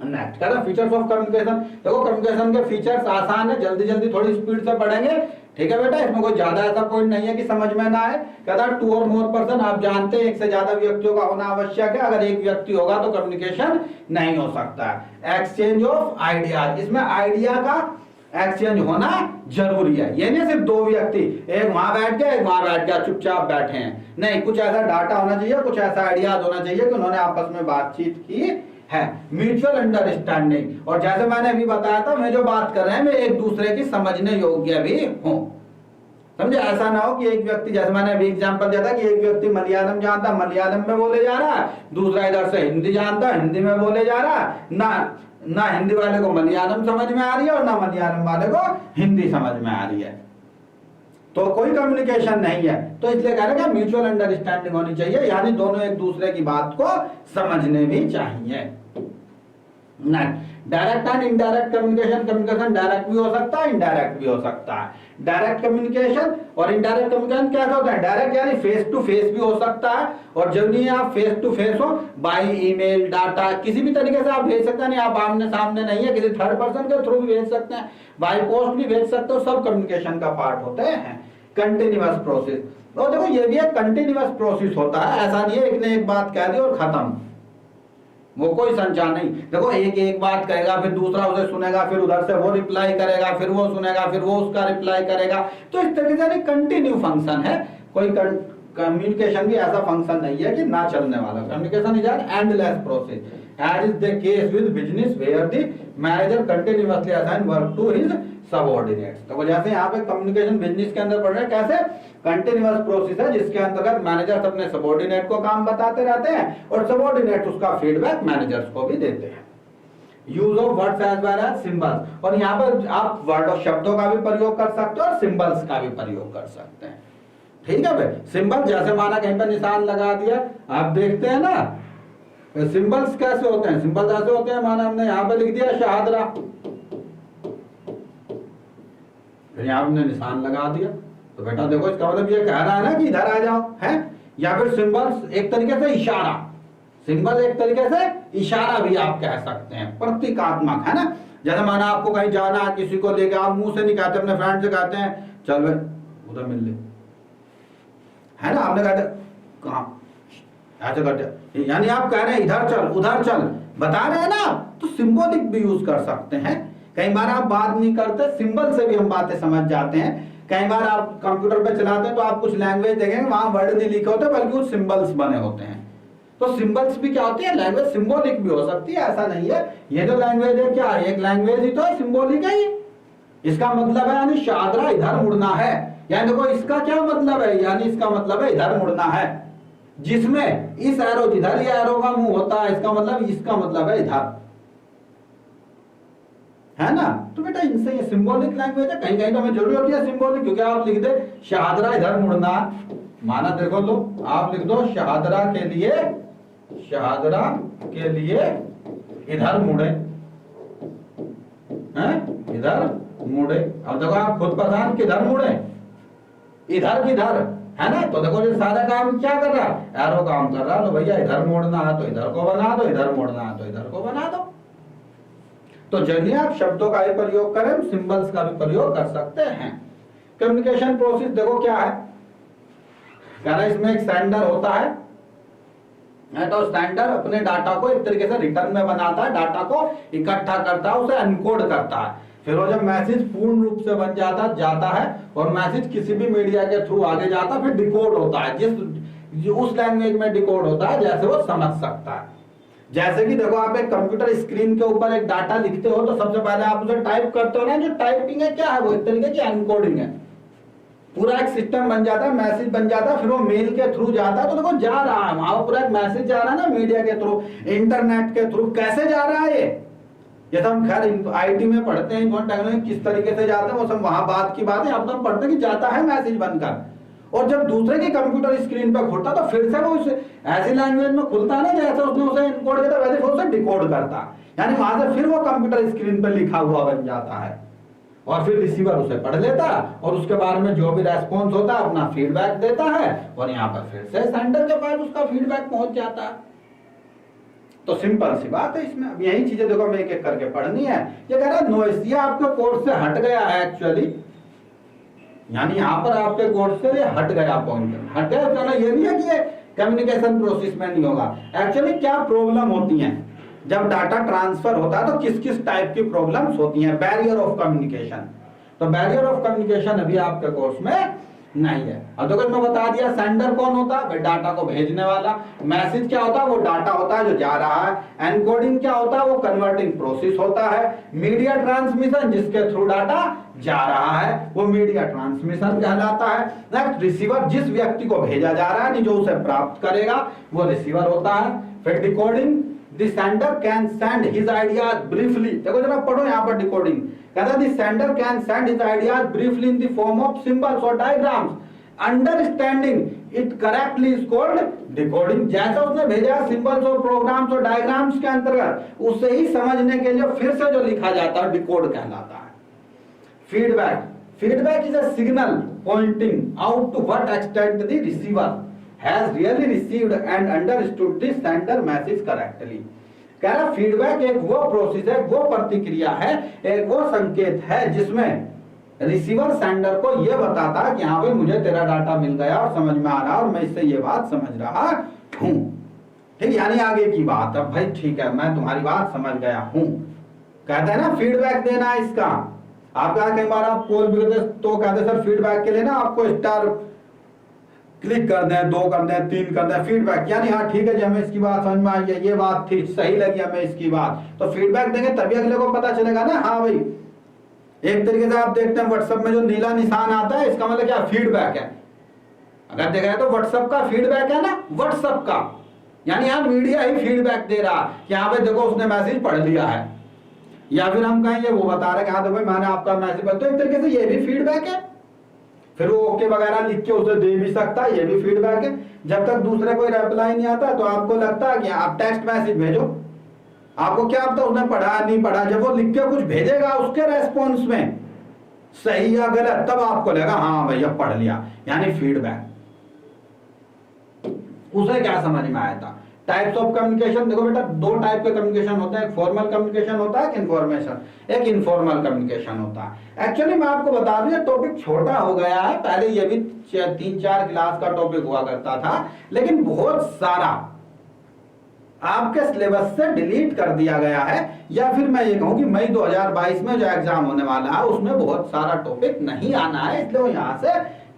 नेक्स्ट कहता है फीचर्स ऑफ कम्युनिकेशन। देखो कम्युनिकेशन के फीचर्स आसान है, जल्दी जल्दी थोड़ी स्पीड से पढ़ेंगे। ठीक है बेटा, इसमें कोई ज्यादा ऐसा पॉइंट नहीं है कि समझ में ना आए। कहता है टू और मोर पर्सन, आप जानते हैं एक से ज्यादा व्यक्तियों का होना आवश्यक है, अगर एक व्यक्ति होगा तो कम्युनिकेशन नहीं हो सकता है। एक्सचेंज ऑफ आइडियाज, इसमें आइडिया का एक्सचेंज होना जरूरी है। ये नहीं सिर्फ दो व्यक्ति, एक वहां बैठ गया एक वहां बैठ गया चुपचाप बैठे हैं, नहीं, कुछ ऐसा डाटा होना चाहिए, कुछ ऐसा आइडियाज होना चाहिए कि उन्होंने आपस में बातचीत की है। म्यूचुअल अंडरस्टैंडिंग, और जैसे मैंने अभी बताया था, मैं जो बात कर रहे हैं वे एक दूसरे की समझने योग्य भी हो। समझे, ऐसा ना हो कि एक व्यक्ति, जैसे मैंने अभी एग्जांपल दिया था कि एक व्यक्ति मलयालम जानता, मलयालम में बोले जा रहा है, दूसरा इधर से हिंदी जानता, हिंदी में बोले जा रहा है, ना हिंदी वाले को मलयालम समझ में आ रही है और ना मलयालम वाले को हिंदी समझ में आ रही है, तो कोई कम्युनिकेशन नहीं है। तो इसलिए कह रहे हैं म्यूचुअल अंडरस्टैंडिंग होनी चाहिए, यानी दोनों एक दूसरे की बात को समझने भी चाहिए। Direct and indirect communication, communication direct भी हो सकता है, इनडायरेक्ट भी हो सकता है। डायरेक्ट कम्युनिकेशन और इनडायरेक्ट कम्युनिकेशन कैसे होता है, डायरेक्ट यानी फेस टू फेस भी हो सकता है, और जब नहीं आप फेस टू फेस हो, बाय ईमेल, डाटा, किसी भी तरीके से आप भेज सकते हैं, नहीं आप आमने सामने नहीं है, किसी थर्ड पर्सन के थ्रू भी भेज सकते हैं, बाय पोस्ट भी भेज सकते हो, सब कम्युनिकेशन का पार्ट होते हैं। कंटिन्यूअस प्रोसेस, तो देखो ये भी एक कंटिन्यूअस प्रोसेस होता है, ऐसा नहीं है एक ने एक बात कह दी और खत्म, वो कोई संचार नहीं। देखो एक बात कहेगा, फिर दूसरा उसे सुनेगा, फिर उधर से वो रिप्लाई करेगा, फिर वो सुनेगा, फिर वो उसका रिप्लाई करेगा, तो इस तरीके से कंटिन्यू फंक्शन है। कोई कम्युनिकेशन भी ऐसा फंक्शन नहीं है कि ना चलने वाला। Communication is an endless process, as is the case with business where the manager continuously assign work to his subordinates. तो जैसे यहाँ पे कम्युनिकेशन बिजनेस के अंदर पढ़ रहे हैं, कैसे कंटिन्यूअस प्रोसेस है जिसके अंतर्गत मैनेजर्स अपने सबऑर्डिनेट को काम बताते रहते हैं और सबऑर्डिनेट उसका फीडबैक मैनेजर्स को भी देते हैं। Use of words as well as symbols, और यहाँ पर आप वर्ड और शब्दों का भी प्रयोग कर सकते हो और सिंबल्स का भी प्रयोग कर सकते हैं। ठीक है भाई, सिंबल जैसे माना कहीं पर निशान लगा दिया, आप देखते हैं ना सिंबल्स कैसे होते हैं, सिंबल्स ऐसे होते हैं, माना हमने यहाँ पे लिख दिया शहादरा, फिर यहाँ हमने निशान लगा दिया, तो बेटा देखो इसका मतलब ये कह रहा है ना कि इधर आ जाओ, है। या फिर सिंबल्स एक तरीके से इशारा, सिंबल एक तरीके से इशारा भी आप कह सकते हैं, प्रतीकात्मक, है ना। जैसे माना आपको कहीं जाना है, किसी को लेके, आप मुंह से नहीं कहते, अपने फ्रेंड से कहते हैं चल भाई उधर मिल ले, है ना, आपने कहते कहाँ, ऐसे करते, यानी आप कह रहे हैं इधर चल उधर चल, बता रहे हैं ना, तो सिंबॉलिक भी यूज कर सकते हैं। कई बार आप बात नहीं करते, सिंबल से भी हम बातें समझ जाते हैं। कई बार आप कंप्यूटर पे चलाते हैं तो आप कुछ लैंग्वेज देखेंगे, वहां वर्ड नहीं लिखे होते बल्कि कुछ सिंबल्स बने होते हैं। तो सिंबल्स भी क्या होती है, लैंग्वेज सिंबॉलिक भी हो सकती है, ऐसा नहीं है। ये जो लैंग्वेज है क्या, एक लैंग्वेज ही तो है, सिंबॉलिक है ये। इसका मतलब है यानी शादरा इधर मुड़ना है, यानी देखो इसका क्या मतलब है, यानी इसका मतलब है इधर मुड़ना है। जिसमें इस एरो जिधर ये एरो का मुंह होता है इसका मतलब है इधर, है ना। तो बेटा इनसे ये सिंबॉलिक लैंग्वेज है, कहीं कहीं तो हमें जरूरी होती है सिंबॉलिक, क्योंकि आप लिख दे शहादरा इधर मुड़ना, माना देखो लो आप लिख दो शहादरा के लिए इधर मुड़े, हैं इधर मुड़े। अब देखो आप खुद पहचान किधर मुड़े, इधर किधर, है ना। तो देखो ये सारा काम क्या कर रहा है, एरो काम कर रहा है। तो भैया इधर मोड़ना है तो इधर को बना दो, इधर मोड़ना है तो इधर को बना दो। तो जल्दी आप शब्दों का भी प्रयोग करें, सिंबल्स का भी प्रयोग कर सकते हैं। कम्युनिकेशन प्रोसेस देखो क्या है, कह रहा है इसमें एक सेंडर होता है, तो सेंडर अपने डाटा को एक तरीके से रिटर्न में बनाता है, डाटा को इकट्ठा करता है, उसे एनकोड करता है। फिर वो जब मैसेज पूर्ण रूप से बन जाता है और मैसेज किसी भी मीडिया के थ्रू आगे जाता है, फिर डिकोड होता है, जिस उस लैंग्वेज में डिकोड होता है जैसे वो समझ सकता है। जैसे कि देखो आप एक कंप्यूटर स्क्रीन के ऊपर एक डाटा लिखते हो तो सबसे पहले आप उसे टाइप करते हो ना, जो टाइपिंग है क्या है, वो एक तरीके की एनकोडिंग है। पूरा एक सिस्टम बन जाता है, मैसेज बन जाता है, फिर वो मेल के थ्रू जाता है। तो देखो जा रहा है वहां पूरा एक मैसेज जा रहा है ना, मीडिया के थ्रू, इंटरनेट के थ्रू। कैसे जा रहा है ये तो हम खैर आईटी में पढ़ते हैं, टेक्नोलॉजी किस तरीके से जाते हैं वो सब वहां बात की बात है। अब तो हम पढ़ते हैं कि जाता है मैसेज बनकर, और जब दूसरे की कंप्यूटर स्क्रीन पर खुलता तो फिर से वो ऐसी लैंग्वेज में खुलता है ना जैसे उसने उसे इनकोड किया वैसे फिर उसे डिकोड करता, यानी वहां से फिर वो कंप्यूटर स्क्रीन पर लिखा हुआ बन जाता है, और फिर रिसीवर उसे पढ़ लेता है और उसके बारे में जो भी रेस्पॉन्स होता है अपना फीडबैक देता है, और यहाँ पर फिर से सेंडर के पास उसका फीडबैक पहुंच जाता है। तो सिंपल सी बात है इसमें। अब यही चीजें देखो हमें एक एक करके पढ़नी है। ये कह रहा है नोएसिया आपके कोर्स से हट गया है एक्चुअली, यानी यहाँ पर आपके कोर्स से ये हट गया पॉइंट, हट गया तो ये नहीं है कि ये कम्युनिकेशन प्रोसेस में नहीं होगा। एक्चुअली क्या प्रॉब्लम होती है जब डाटा ट्रांसफर होता है, तो किस किस टाइप की प्रॉब्लम्स होती हैं। बैरियर ऑफ कम्युनिकेशन, तो बैरियर ऑफ कम्युनिकेशन अभी आपके कोर्स में नहीं है। अब देखो मैं बता दिया सेंडर कौन होता है, डाटा को भेजने वाला। मैसेज क्या होता है, वो डाटा होता है जो जा रहा है। एनकोडिंग क्या होता है, वो कन्वर्टिंग प्रोसेस होता है। मीडिया ट्रांसमिशन, जिसके थ्रू डाटा जा रहा है वो मीडिया ट्रांसमिशन कहलाता है। नेक्स्ट रिसीवर, जिस व्यक्ति को भेजा जा रहा है जो उसे प्राप्त करेगा वो रिसीवर होता है। फिर decoding, the sender can send his ideas briefly, देखो जरा पढ़ो यहाँ पर डिकोडिंग कहता है the sender can send his ideas briefly in the form of symbols or diagrams, understanding it correctly is called decoding। जैसा उसने भेजा सिंबल्स और प्रोग्राम्स और डायग्राम्स के अंतर्गत उसे ही समझने के लिए फिर से जो लिखा जाता है डिकोड कहलाता है। Feedback, feedback is a signal pointing out to what extent the receiver has really received and understood the sender message correctly। कह रहा फीडबैक एक वो प्रोसेस है, वो प्रतिक्रिया है, एक वो संकेत है जिसमें रिसीवर सेंडर को ये बताता है कि हाँ भाई मुझे तेरा डाटा मिल गया और समझ में आ रहा और मैं इससे ये बात समझ रहा हूँ। ठीक, यानी आगे की बात अब भाई ठीक है मैं तुम्हारी बात समझ गया हूँ। कहते हैं ना फीडबैक देना इसका। आपका कई बार आप पोल भी तो कहते सर फीडबैक के लिए ना आपको स्टार क्लिक कर दें, 2 कर दें, 3 कर दें, फीडबैक यानी हाँ ठीक है जी हमें इसकी बात समझ में आई है, ये बात थी सही लगी हमें इसकी बात, तो फीडबैक देंगे तभी अगले को पता चलेगा ना। हाँ भाई एक तरीके से आप देखते हैं व्हाट्सएप में जो नीला निशान आता है इसका मतलब क्या फीडबैक है। अगर देखा जाए तो व्हाट्सएप का फीडबैक है ना, व्हाट्सएप का यानी यहाँ मीडिया ही फीडबैक दे रहा कि हाँ भाई देखो उसने मैसेज पढ़ लिया है, या फिर हम कहेंगे वो बता रहे हाँ तो भाई मैंने आपका मैसेज पढ़ा, तो एक तरीके से ये भी फीडबैक है। फिर वो ओके वगैरह लिख के उसे दे भी सकता है, ये भी फीडबैक है। जब तक दूसरे कोई रिप्लाई नहीं आता तो आपको लगता है कि आप टेक्स्ट मैसेज भेजो, आपको क्या पता उसने पढ़ा नहीं पढ़ा, जब वो लिख के कुछ भेजेगा उसके रेस्पॉन्स में सही या गलत तब आपको लगेगा हाँ भैया पढ़ लिया, यानी फीडबैक। उसे क्या समझ में आया था। टाइप्स ऑफ कम्युनिकेशन देखो बेटा 2 टाइप के कम्युनिकेशन होते हैं, एक फॉर्मल कम्युनिकेशन होता है, एक इनफॉर्मल कम्युनिकेशन होता है। एक्चुअली मैं आपको बता दूं ये टॉपिक छोटा हो गया है, पहले ये भी 3-4 क्लास का टॉपिक हुआ करता था, लेकिन बहुत सारा आपके सिलेबस से डिलीट कर दिया गया है, या फिर मैं ये कहूं कि मई 2022 में जो एग्जाम होने वाला है उसमें बहुत सारा टॉपिक नहीं आना है, इसलिए वो यहां से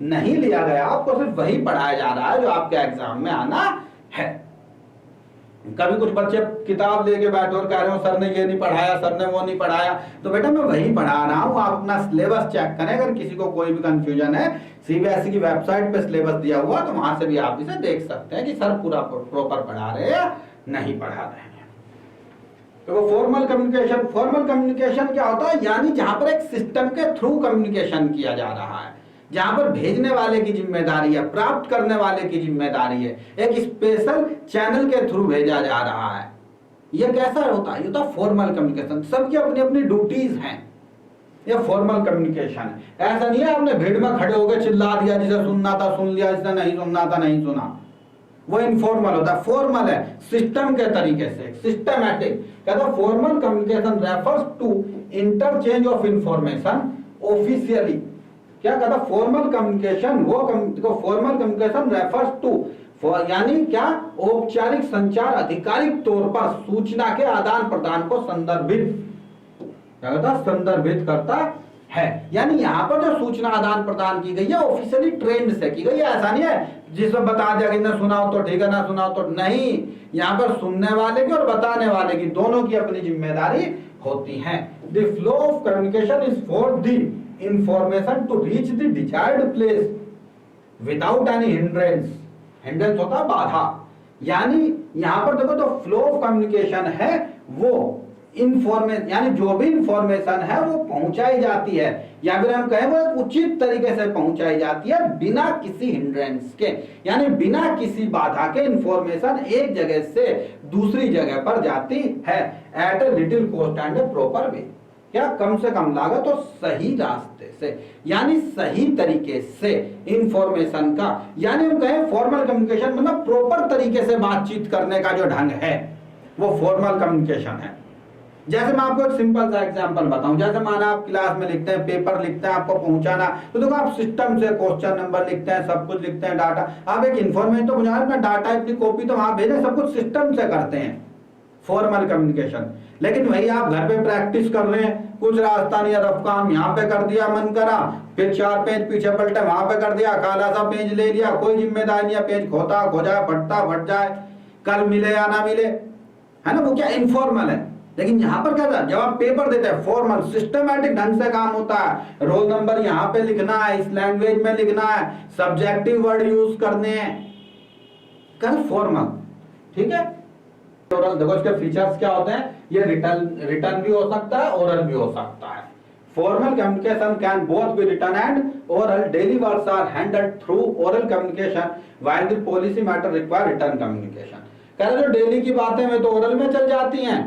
नहीं लिया गया। आपको सिर्फ वही पढ़ाया जा रहा है जो आपके एग्जाम में आना है। कभी कुछ बच्चे किताब लेके बैठे और कह रहे हो सर ने ये नहीं पढ़ाया, सर ने वो नहीं पढ़ाया, तो बेटा मैं वही पढ़ा रहा हूँ, आप अपना सिलेबस चेक करें। अगर किसी को कोई भी कंफ्यूजन है, सीबीएसई की वेबसाइट पे सिलेबस दिया हुआ, तो वहां से भी आप इसे देख सकते हैं कि सर पूरा प्रॉपर पढ़ा रहे हैं या नहीं पढ़ा रहे हैं। तो फॉर्मल कम्युनिकेशन क्या होता है, यानी जहां पर एक सिस्टम के थ्रू कम्युनिकेशन किया जा रहा है, जहां पर भेजने वाले की जिम्मेदारी है, प्राप्त करने वाले की जिम्मेदारी है, एक स्पेशल चैनल के थ्रू भेजा जा रहा है। यह कैसा होता है, ये तो फॉर्मल कम्युनिकेशन, सबकी अपनी अपनी ड्यूटीज हैं, ये फॉर्मल कम्युनिकेशन है। ऐसा नहीं है आपने भीड़ में खड़े होकर चिल्ला दिया, जिसे सुनना था सुन लिया, जिसे नहीं सुनना था नहीं सुना, वो इनफॉर्मल होता है। फॉर्मल है सिस्टम के तरीके से, सिस्टमैटिक। कहता formal communication refers to interchange of information officially. क्या कहता फॉर्मल कम्युनिकेशन, वो फॉर्मल कम्युनिकेशन रेफर्स टू, यानी क्या, औपचारिक संचार आधिकारिक तौर पर सूचना के आदान प्रदान को संदर्भित करता है। यानी यहाँ पर जो सूचना आदान प्रदान की गई है ऑफिशियली ट्रेंड से की गई है। ऐसा नहीं है जिसमें बता दिया कि ना सुनाओ तो ठीक है, ना सुनाओ तो नहीं। यहाँ पर सुनने वाले की और बताने वाले की दोनों की अपनी जिम्मेदारी होती है। The flow of communication is for the information to reach the desired place without any hindrance. Hindrance होता है बाधा। यानी यहाँ पर देखो, तो फ्लो ऑफ कम्युनिकेशन है वो इंफॉर्मेशन, यानी जो भी इंफॉर्मेशन है वो पहुंचाई जाती है, या फिर हम कहें वो एक उचित तरीके से पहुंचाई जाती है बिना किसी हिंड्रेंस के, यानी बिना किसी बाधा के इंफॉर्मेशन एक जगह से दूसरी जगह पर जाती है at a little cost and a proper way. क्या, कम से कम लागत और सही रास्ते से, यानी सही तरीके से इंफॉर्मेशन का, यानी हम कहें फॉर्मल कम्युनिकेशन मतलब प्रॉपर तरीके से बातचीत करने का जो ढंग है वो फॉर्मल कम्युनिकेशन है। जैसे मैं आपको एक सिंपल सा एग्जांपल बताऊं, जैसे माना आप क्लास में लिखते हैं, पेपर लिखते हैं, आपको पहुंचाना, तो देखो आप सिस्टम से क्वेश्चन नंबर लिखते हैं, सब कुछ लिखते हैं, डाटा, आप एक इन्फॉर्मेशन तो पहुंचा रहे हैं, डाटा अपनी कॉपी तो वहां भेजें, सब कुछ सिस्टम से करते हैं, फॉर्मल कम्युनिकेशन। लेकिन वही आप घर पे प्रैक्टिस कर रहे हैं, कुछ रास्ता नहीं, रफ काम यहाँ पे कर दिया, मन करा, फिर 4 पेज पीछे पलटे, वहां पे कर दिया, काला सा पेज ले लिया, कोई जिम्मेदारी नहीं है, पेज खोता खो जाए, फटता फट जाए, कल मिले या ना मिले, है ना, वो क्या इनफॉर्मल है। लेकिन यहाँ पर क्या था, जब आप पेपर देते हैं फॉर्मल सिस्टमैटिक ढंग से काम होता है, रोल नंबर यहाँ पे लिखना है, इस लैंग्वेज में लिखना है, सब्जेक्टिव वर्ड यूज करने हैं, कर फॉर्मल, ठीक है। ओरल देखो इसके फीचर्स क्या होते हैं, ये रिटर्न भी हो सकता है, ओरल भी हो सकता है। Formal communication can both be written and oral. Daily works are handled through oral communication while the policy matter require written communication. कह रहे जो डेली की बातें में तो ओरल में चल जाती हैं,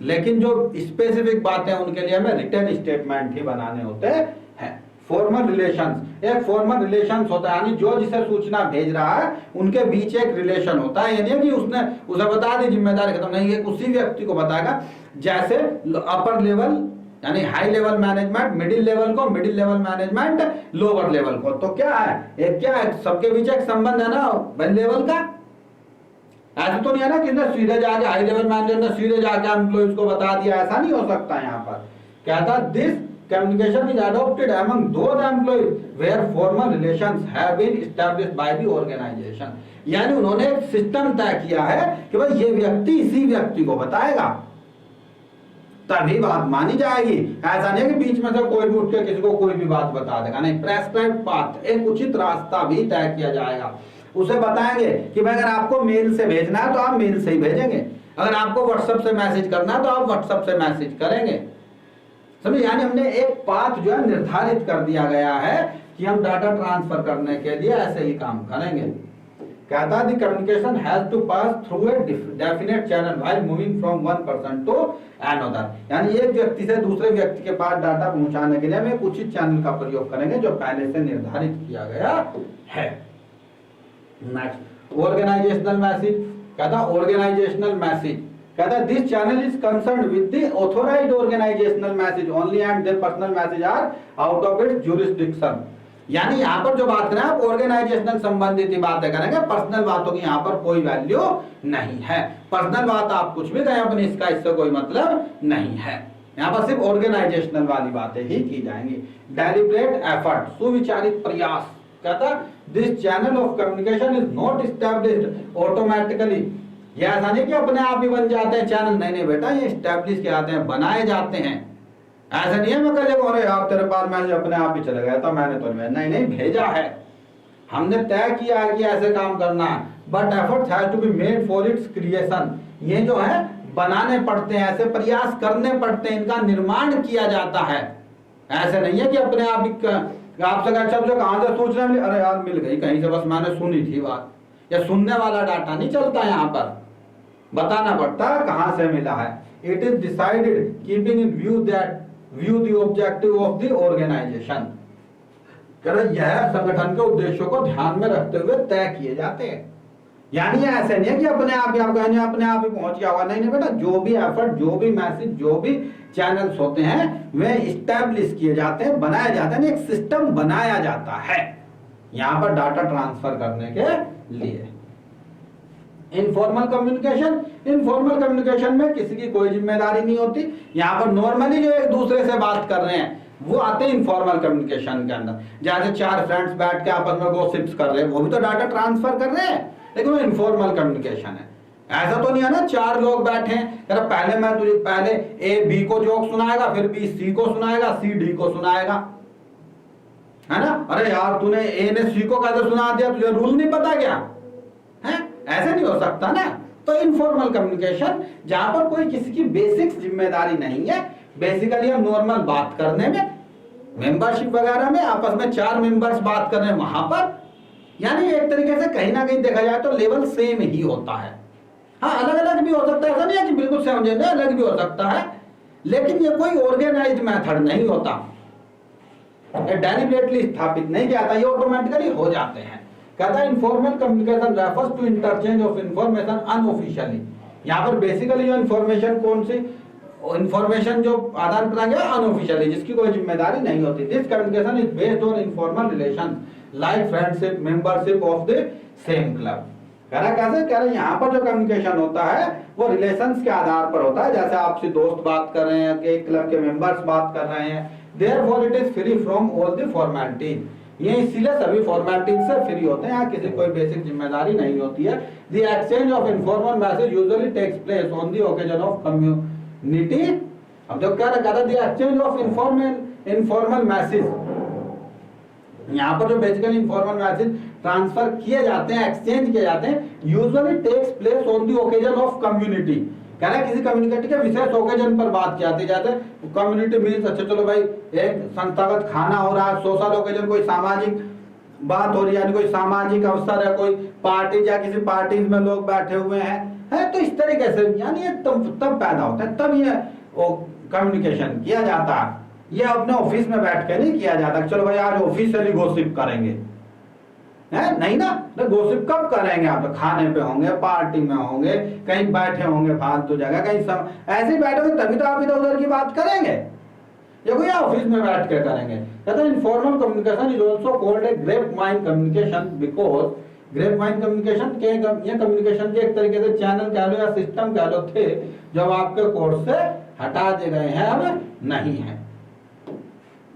लेकिन जो स्पेसिफिक बातें उनके लिए हमें रिटर्न स्टेटमेंट ही बनाने होते हैं। फॉर्मल रिलेशंस, एक फॉर्मल रिलेशंस होता है, यानी जो जिसे सूचना भेज रहा है उनके बीच एक रिलेशन होता है, यानी कि उसने उसे बता दी, जिम्मेदारी खत्म नहीं, एक उसी व्यक्ति को बताएगा। जैसे अपर लेवल यानी high level management middle level को, middle level management lower level को, तो क्या है, एक क्या है, सबके बीच एक संबंध है ना वन लेवल का। ऐसा तो नहीं है ना कि सीधे जाके हाई लेवल मैनेजर ने सीधे जाके एम्प्लॉइज को बता दिया, ऐसा नहीं हो सकता। यहाँ पर कहता this communication is adopted among those employees where formal relations have been established by the organisation. यानी उन्होंने एक सिस्टम तय किया है कि भाई ये व्यक्ति इसी व्यक्ति को बताएगा, तभी बात मानी जाएगी। ऐसा नहीं कि बीच में से कोई भी उठ के किसी को कोई भी बात बता देगा, नहीं, प्रेस्क्राइब्ड पाथ, एक उचित रास्ता भी तय किया जाएगा। उसे बताएंगे कि भाई अगर आपको मेल से भेजना है तो आप मेल से ही भेजेंगे, अगर आपको व्हाट्सएप से मैसेज करना है तो आप व्हाट्सएप से मैसेज करेंगे, समझे। यानी हमने एक पाथ जो है निर्धारित कर दिया गया है कि हम डाटा ट्रांसफर करने के लिए ऐसे ही काम करेंगे। कहता है the communication has to pass through a definite channel while moving from one person to another. यानी एक व्यक्ति से दूसरे व्यक्ति के पास डाटा पहुंचाने के लिए हम एक उचित चैनल का प्रयोग करेंगे जो पहले से निर्धारित किया गया है। Next, organisational message. कहता ऑर्गेनाइजेशनल मैसेज, कहता this channel is concerned with the authorised organisational message only and their personal message are out of its jurisdiction. यानी यहाँ पर जो बात करें आप ऑर्गेनाइजेशनल संबंधित ही बातें करेंगे, पर्सनल बातों की यहाँ पर कोई वैल्यू नहीं है। पर्सनल बात आप कुछ भी कहें अपनी, इसका इससे कोई मतलब नहीं है। यहाँ पर सिर्फ ऑर्गेनाइजेशनल वाली बातें ही की जाएंगी। डेलिब्रेट एफर्ट, सुविचारित प्रयास। कहता this channel of communication is not established automatically ये ऐसा नहीं कि अपने आप ही बन जाते हैं चैनल, नहीं नहीं बेटा, ये स्टैब्लिश किए जाते हैं, बनाए जाते हैं। ऐसा नहीं है मैं कल अरे यार तेरे पास मैसेज अपने आप ही चले गया था, मैंने तो नहीं नहीं भेजा है, हमने तय किया है कि ऐसे काम करना है, but efforts have to be made for its creation. ये जो है बनाने पड़ते हैं, ऐसे प्रयास करने पड़ते हैं, इनका निर्माण किया जाता है। ऐसे नहीं है कि अपने आप ही आपसे कहां से सूचना मिली, अरे यार मिल गई कहीं से, बस मैंने सुनी थी बात, या सुनने वाला डाटा नहीं चलता, यहाँ पर बताना पड़ता है कहां से मिला है। It is decided keeping in view the objective of the organisation. यह संगठन के उद्देश्यों को ध्यान में रखते हुए तय किए जाते हैं। यानी ऐसे नहीं है कि अपने आप ही आप कहने अपने आप ही पहुंच गया होगा, नहीं नहीं बेटा, जो भी एफर्ट, जो भी मैसेज, जो भी चैनल्स होते हैं वे इस्टेब्लिश किए जाते हैं, बनाए जाते हैं, एक सिस्टम बनाया जाता है यहां पर डाटा ट्रांसफर करने के लिए। इनफॉर्मल कम्युनिकेशन, इनफॉर्मल कम्युनिकेशन में किसी की कोई जिम्मेदारी नहीं होती। यहाँ पर नॉर्मली जो एक दूसरे से बात कर रहे हैं वो आते हैं इनफॉर्मल कम्युनिकेशन के अंदर। जैसे चार फ्रेंड्स बैठ के आपस में गॉसिप्स कर रहे हैं, वो भी तो डाटा ट्रांसफर कर रहे हैं, लेकिन वो इनफॉर्मल कम्युनिकेशन है। ऐसा तो नहीं है ना चार लोग बैठे हैं, पहले मैं तुझे पहले ए बी को जोक सुनाएगा, फिर बी सी को सुनाएगा, सी डी को सुनाएगा, है ना। अरे यार तूने ए ने सी को कैसे सुना दिया, तुझे रूल नहीं पता क्या है, ऐसे नहीं हो सकता ना। तो इनफॉर्मल कम्युनिकेशन जहां पर कोई किसी की बेसिक जिम्मेदारी नहीं है, बेसिकली हम नॉर्मल बात करने में, मेंबरशिप वगैरह में आपस में चार मेंबर्स बात कर रहे हैं वहां पर, यानी एक तरीके से कहीं ना कहीं देखा जाए तो लेवल सेम ही होता है। हाँ अलग अलग भी हो सकता है, ऐसा नहीं है कि बिल्कुल सेम, अलग भी हो सकता है, लेकिन ये कोई ऑर्गेनाइज्ड मेथड नहीं होता, डेलिबरेटली स्थापित नहीं किया जाता, ये ऑटोमेटिकली हो जाते हैं। कहता है informal communication refers to interchange of information unofficially. यहाँ पर बेसिकली जो इंफॉर्मेशन, कौन सी इंफॉर्मेशन जो आदान प्रदान किया अनऑफिशियली, जिसकी कोई जिम्मेदारी नहीं होती। This communication is based on informal relation like friendship, membership of the same club. कह रहा यहाँ पर जो कम्युनिकेशन होता है वो रिलेशंस के आधार पर होता है, जैसे आपसे दोस्त बात कर रहे हैं, एक क्लब के मेंबर्स बात कर रहे हैं। Therefore it is free from all the formalities। ये इसीलिए सभी फॉर्मेलिटीज से फ्री होते हैं, यहाँ किसी कोई बेसिक जिम्मेदारी नहीं होती है। The exchange of informal message usually takes place on the occasion of community। अब जो क्या रखा था, the exchange of informal message, यहाँ पर जो बेसिकली इंफॉर्मल मैसेज ट्रांसफर किए जाते हैं, एक्सचेंज किए जाते हैं, usually takes place on the occasion of community. कह रहा है किसी कम्युनिटी के विशेष ओकेजन पर बात की जाती है। कम्युनिटी मीन्स अच्छा चलो भाई एक संस्थागत खाना हो रहा है, सोशल ओकेजन कोई सामाजिक बात हो रही है, यानी कोई सामाजिक अवसर है, कोई पार्टी या किसी पार्टीज में लोग बैठे हुए हैं, तो इस तरीके से यानी ये तब पैदा होता है, तब ये कम्युनिकेशन किया जाता है। ये अपने ऑफिस में बैठ के नहीं किया जाता, चलो भाई आज ऑफिशियली गॉसिप करेंगे, है नहीं ना। तो गॉसिप कब करेंगे, आप खाने पे होंगे, पार्टी में होंगे, कहीं बैठे होंगे फालतू जगह, कहीं ऐसे ही बैठे होंगे, तभी तो आप इधर उधर की बात करेंगे, या कोई ऑफिस में बैठ के करेंगे। कहते हैं informal communication is also called a grapevine communication because grapevine communication के ये कम्युनिकेशन के एक तरीके से चैनल कह लो या सिस्टम कह लो थे, जब आपके कोर्स से हटा दिए गए हैं, अब नहीं है।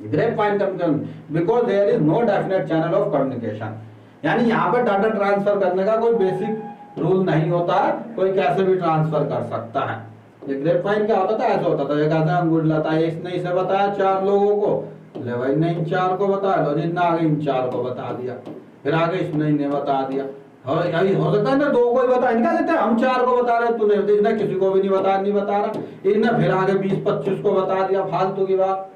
Grapevine communication because there is no definite channel of communication, यानी यहाँ पर डाटा ट्रांसफर करने का कोई बेसिक रूल नहीं होता है, कोई कैसे भी ट्रांसफर कर सकता है। ये ग्रेपवाइन क्या होता था, ऐसा होता था, ये कहता है अंगूर लाता है, इसने इसे बताया चार लोगों को, ले भाई ने इन चार को बताया, लो जितना आगे इन चार को बता दिया, फिर आगे इसने इन्हें बता दिया, और हो सकता है ना दो को ही बता, इनका देते हम चार को बता रहे, तूने इसने किसी को भी नहीं बता रहा, इन्हें फिर आगे 20-25 को बता दिया, फालतू की बात।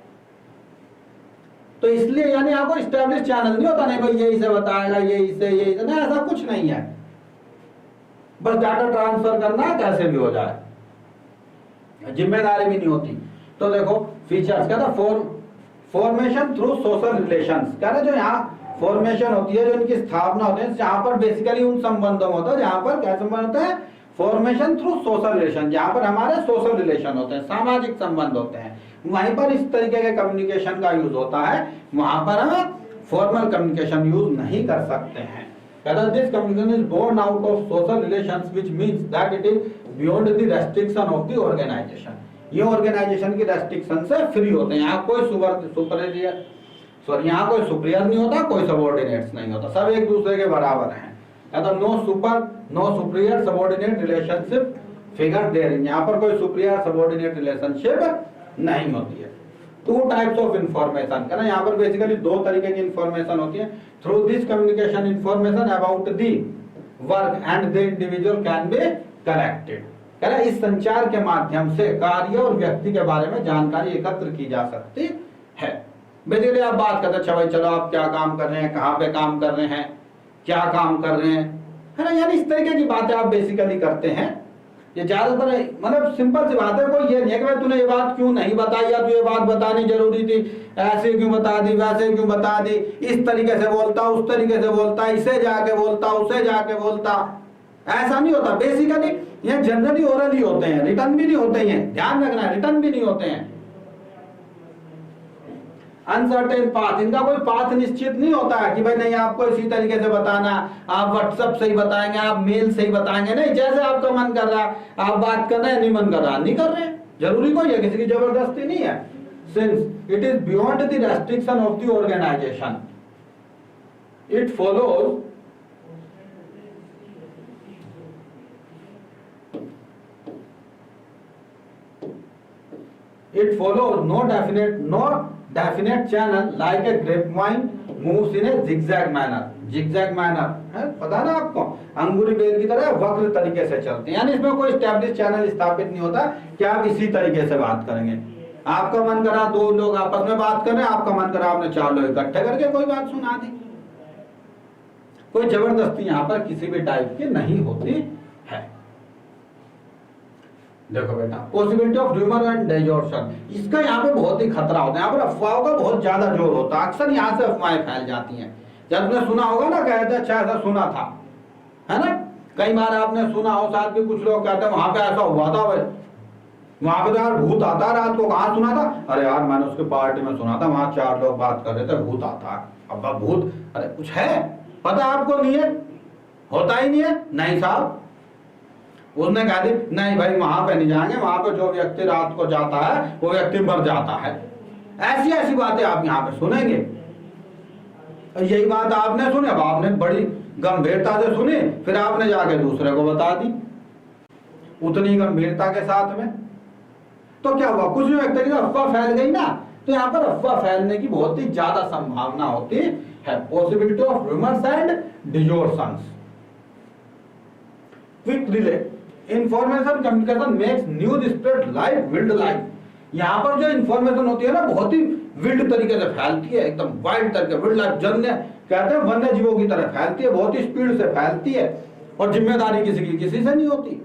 तो इसलिए यानी आपको एस्टैब्लिश चैनल नहीं होता, नहीं भाई ये इसे बताएगा, ये इसे नहीं, ऐसा कुछ नहीं है, बस डाटा ट्रांसफर करना कैसे भी हो जाए, जिम्मेदारी भी नहीं होती। तो देखो फीचर्स क्या था, फॉर्मेशन थ्रू सोशल रिलेशंस, क्या जो यहाँ फॉर्मेशन होती है, जो इनकी स्थापना होती है, जहां पर बेसिकली उन संबंधों में होता है, जहां पर क्या संबंध होता है, फॉर्मेशन थ्रू सोशल रिलेशन, जहां पर हमारे सोशल रिलेशन होते हैं, सामाजिक संबंध होते हैं, वहीं पर इस तरीके के कम्युनिकेशन का यूज होता है, वहां पर हम फॉर्मल कम्युनिकेशन यूज नहीं कर सकते हैं। कहता है this communication is born out of social relations which means that it is beyond the restriction of the organisation. ये ऑर्गेनाइजेशन की रेस्ट्रिक्शन से फ्री होते हैं, यहाँ कोई यहाँ कोई सुपीरियर नहीं होता, कोई सबऑर्डिनेट्स नहीं होता, सब एक दूसरे के बराबर हैं। तो no superior subordinate relationship figure there, यहाँ पर कोई सुपीरियर सबऑर्डिनेट रिलेशनशिप नहीं होती है। टू टाइप्स ऑफ इंफॉर्मेशन है ना, यहाँ पर बेसिकली दो तरीके की इंफॉर्मेशन होती है। Through this communication information about the work and the individual can be collected, है ना। इस संचार के माध्यम से कार्य और व्यक्ति के बारे में जानकारी एकत्र की जा सकती है। बेसिकली आप बात करते हैं, अच्छा भाई चलो आप क्या काम कर रहे हैं, कहाँ पे काम कर रहे हैं, क्या काम कर रहे हैं, है ना, यानी इस तरीके की बातें आप बेसिकली करते हैं। ये ज्यादातर मतलब सिंपल सी बात है, कोई ये नहीं है कि भाई तूने ये बात क्यों नहीं बताई, या तू ये बात बतानी जरूरी थी, ऐसे क्यों बता दी, वैसे क्यों बता दी, इस तरीके से बोलता, उस तरीके से बोलता, इसे जाके बोलता, उसे जाके बोलता, ऐसा नहीं होता। बेसिकली ये जनरली ओरल ही होते हैं, रिटर्न भी नहीं होते हैं, ध्यान रखना है, रिटर्न भी नहीं होते हैं। अनसर्टेन पाथ, इनका कोई पाथ निश्चित नहीं होता है कि भाई नहीं आपको इसी तरीके से बताना, आप व्हाट्सएप से ही बताएंगे, आप मेल से ही बताएंगे, नहीं जैसे आपका मन कर रहा आप बात कर रहे हैं, नहीं मन कर रहा नहीं कर रहे, जरूरी कोई है, किसी की जबरदस्ती नहीं है। Since it is beyond the restriction of the organisation, it follows no definite channel like a grapevine moves in a zigzag manner, zigzag manner है, पता ना आपको, अंगूरी बेल की तरह वक्र तरीके से चलते हैं, यानी इसमें कोई स्टैब्लिश चैनल स्थापित नहीं होता कि आप इसी तरीके से बात करेंगे। आपका मन करा दो लोग आपस में बात कर रहे हैं, आपका मन करा आपने चार लोग इकट्ठे करके कोई बात सुना दी, कोई जबरदस्ती यहाँ पर किसी भी टाइप की नहीं होती है। देखो बेटा, पॉसिबिलिटी ऑफ र्यूमर एंड डिजॉर्शन, इसका यहाँ पे बहुत ही खतरा होता है, यहाँ पर अफवाहों का बहुत ज्यादा जोर होता है, अक्सर यहाँ से अफवाहें फैल जाती हैं। जब तुमने सुना होगा ना, कहते अच्छा ऐसा सुना था, है ना, कई बार आपने सुना हो, साथ में कुछ लोग कहते हैं वहां पे ऐसा हुआ था, भाई वहां पे तो यार भूत आता, रात को कहाँ सुना था, अरे यार मैंने उसके पार्टी में सुना था, वहां चार लोग बात कर रहे थे, भूत आता है। अब भूत, अरे कुछ है पता आपको नहीं है, होता ही नहीं है, नहीं साहब, उसने कहा थी नहीं भाई वहां पे नहीं जाएंगे, वहां पे जो व्यक्ति रात को जाता है वो व्यक्ति मर जाता है। ऐसी ऐसी बातें आप यहाँ पे सुनेंगे। यही बात आपने सुनी, अब आपने बड़ी गंभीरता से सुनी, फिर आपने जाके दूसरे को बता दी उतनी गंभीरता के साथ में, तो क्या हुआ, कुछ एक तरीके से अफवाह फैल गई ना, तो यहाँ पर अफवाह फैलने की बहुत ही ज्यादा संभावना होती है। Possibility of rumours and distortions. Quick relay, information communication makes news spread like wild life. यहाँ पर जो इंफॉर्मेशन होती है ना, बहुत ही विल्ड तरीके से फैलती है, एकदम वाइल्ड तरीके, विल्ड लाइफ, जन्य कहते हैं वन्य जीवों की तरह फैलती है, बहुत ही स्पीड से फैलती है, और जिम्मेदारी किसी की किसी से नहीं होती,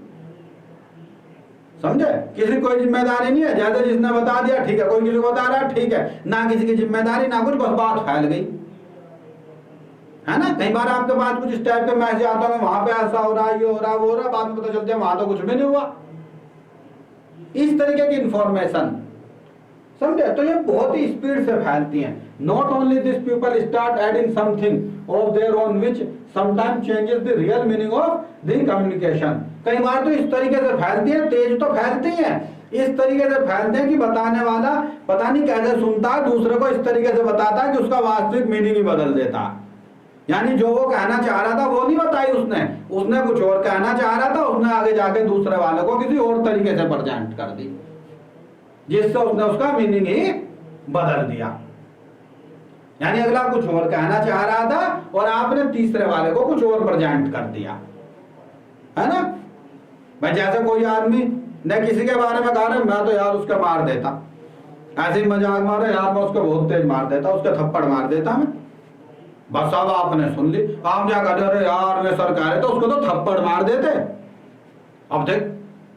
समझे, किसी कोई जिम्मेदारी नहीं है, ज्यादा जिसने बता दिया ठीक है, कोई किसी को बता रहा है ठीक है, ना किसी की जिम्मेदारी ना कुछ, बस बात फैल गई, है ना। कई बार आपके पास कुछ इस टाइप के मैसेज आता है, वहां पे ऐसा हो रहा है, ये हो रहा है, वो हो रहा है, बाद में पता चलता है वहां तो कुछ भी नहीं हुआ, इस तरीके की इंफॉर्मेशन, समझे, तो ये बहुत ही स्पीड से फैलती हैं। Not only this people start adding something of their own which sometime changes the real meaning of the communication. कई बार तो इस तरीके से फैलती है, तेज तो फैलती है, इस तरीके से फैलते हैं कि बताने वाला पता नहीं कैसे सुनता है, दूसरे को इस तरीके से बताता है कि उसका वास्तविक मीनिंग ही बदल देता है। यानी जो वो कहना चाह रहा था वो नहीं बताई उसने कुछ और कहना चाह रहा था, उसने आगे जाके दूसरे वाले को किसी और तरीके से प्रेजेंट कर दी, जिससे उसने उसका मीनिंग ही बदल दिया। यानी अगला कुछ और कहना चाह रहा था और आपने तीसरे वाले को कुछ और प्रेजेंट कर दिया, है ना। भाई जैसे कोई आदमी ने किसी के बारे में कहा मैं तो यार उसका मार देता, ऐसे ही मजाक मारे यार मैं उसको बहुत तेज मार देता, उसका थप्पड़ मार देता मैं, बस अब आपने सुन ली, आप क्या कर रहे यार वे सरकार है तो उसको तो थप्पड़ मार देते। अब देख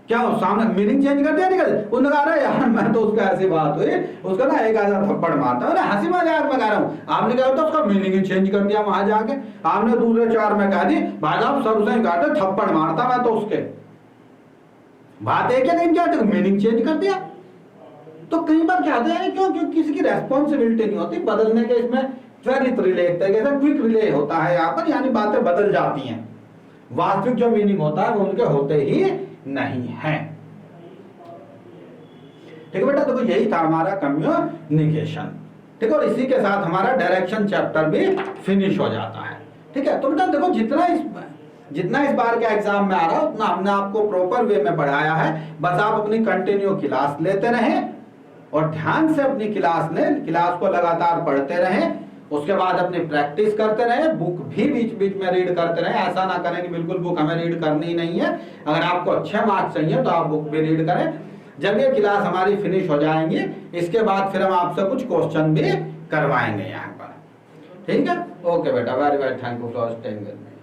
क्या हो, सामने मीनिंग चेंज कर दिया, निकल उसने कहा यार मैं तो उसका ऐसी बात हुई, उसका ना एक आधा थप्पड़ मारता है, हंसी मजाक में कह रहा हूँ, आपने क्या होता उसका मीनिंग ही चेंज कर दिया, वहां जाके आपने दूसरे चार में कह दी भाई साहब सर से काटे थप्पड़ मारता मैं तो उसके, बात एक है लेकिन क्या मीनिंग चेंज कर दिया। तो कई बार क्या होता है, क्यों किसी की रेस्पॉन्सिबिलिटी नहीं होती बदलने के, इसमें त्वरित रिले एक तरीके से क्विक रिले होता है यहाँ पर, यानी बातें बदल जाती हैं, वास्तविक जो मीनिंग होता है वो उनके होते ही नहीं है। ठीक है बेटा, देखो यही था हमारा कम्युनिकेशन, ठीक है, और इसी के साथ हमारा डायरेक्शन चैप्टर भी फिनिश हो जाता है। ठीक है, तो बेटा देखो जितना इस जितना इस बार के एग्जाम में आ रहा है उतना हमने आपको प्रॉपर वे में पढ़ाया है। बस आप अपनी कंटिन्यू क्लास लेते रहें और ध्यान से अपनी क्लास को लगातार पढ़ते रहें। उसके बाद अपनी प्रैक्टिस करते रहें, बुक भी बीच बीच में रीड करते रहें। ऐसा ना करें कि बिल्कुल बुक हमें रीड करनी ही नहीं है। अगर आपको अच्छे मार्क्स चाहिए तो आप बुक भी रीड करें। जब ये क्लास हमारी फिनिश हो जाएंगी इसके बाद फिर हम आपसे कुछ क्वेश्चन भी करवाएंगे यहाँ पर। ठीक है, ओके बेटा, very very thank you for staying with me.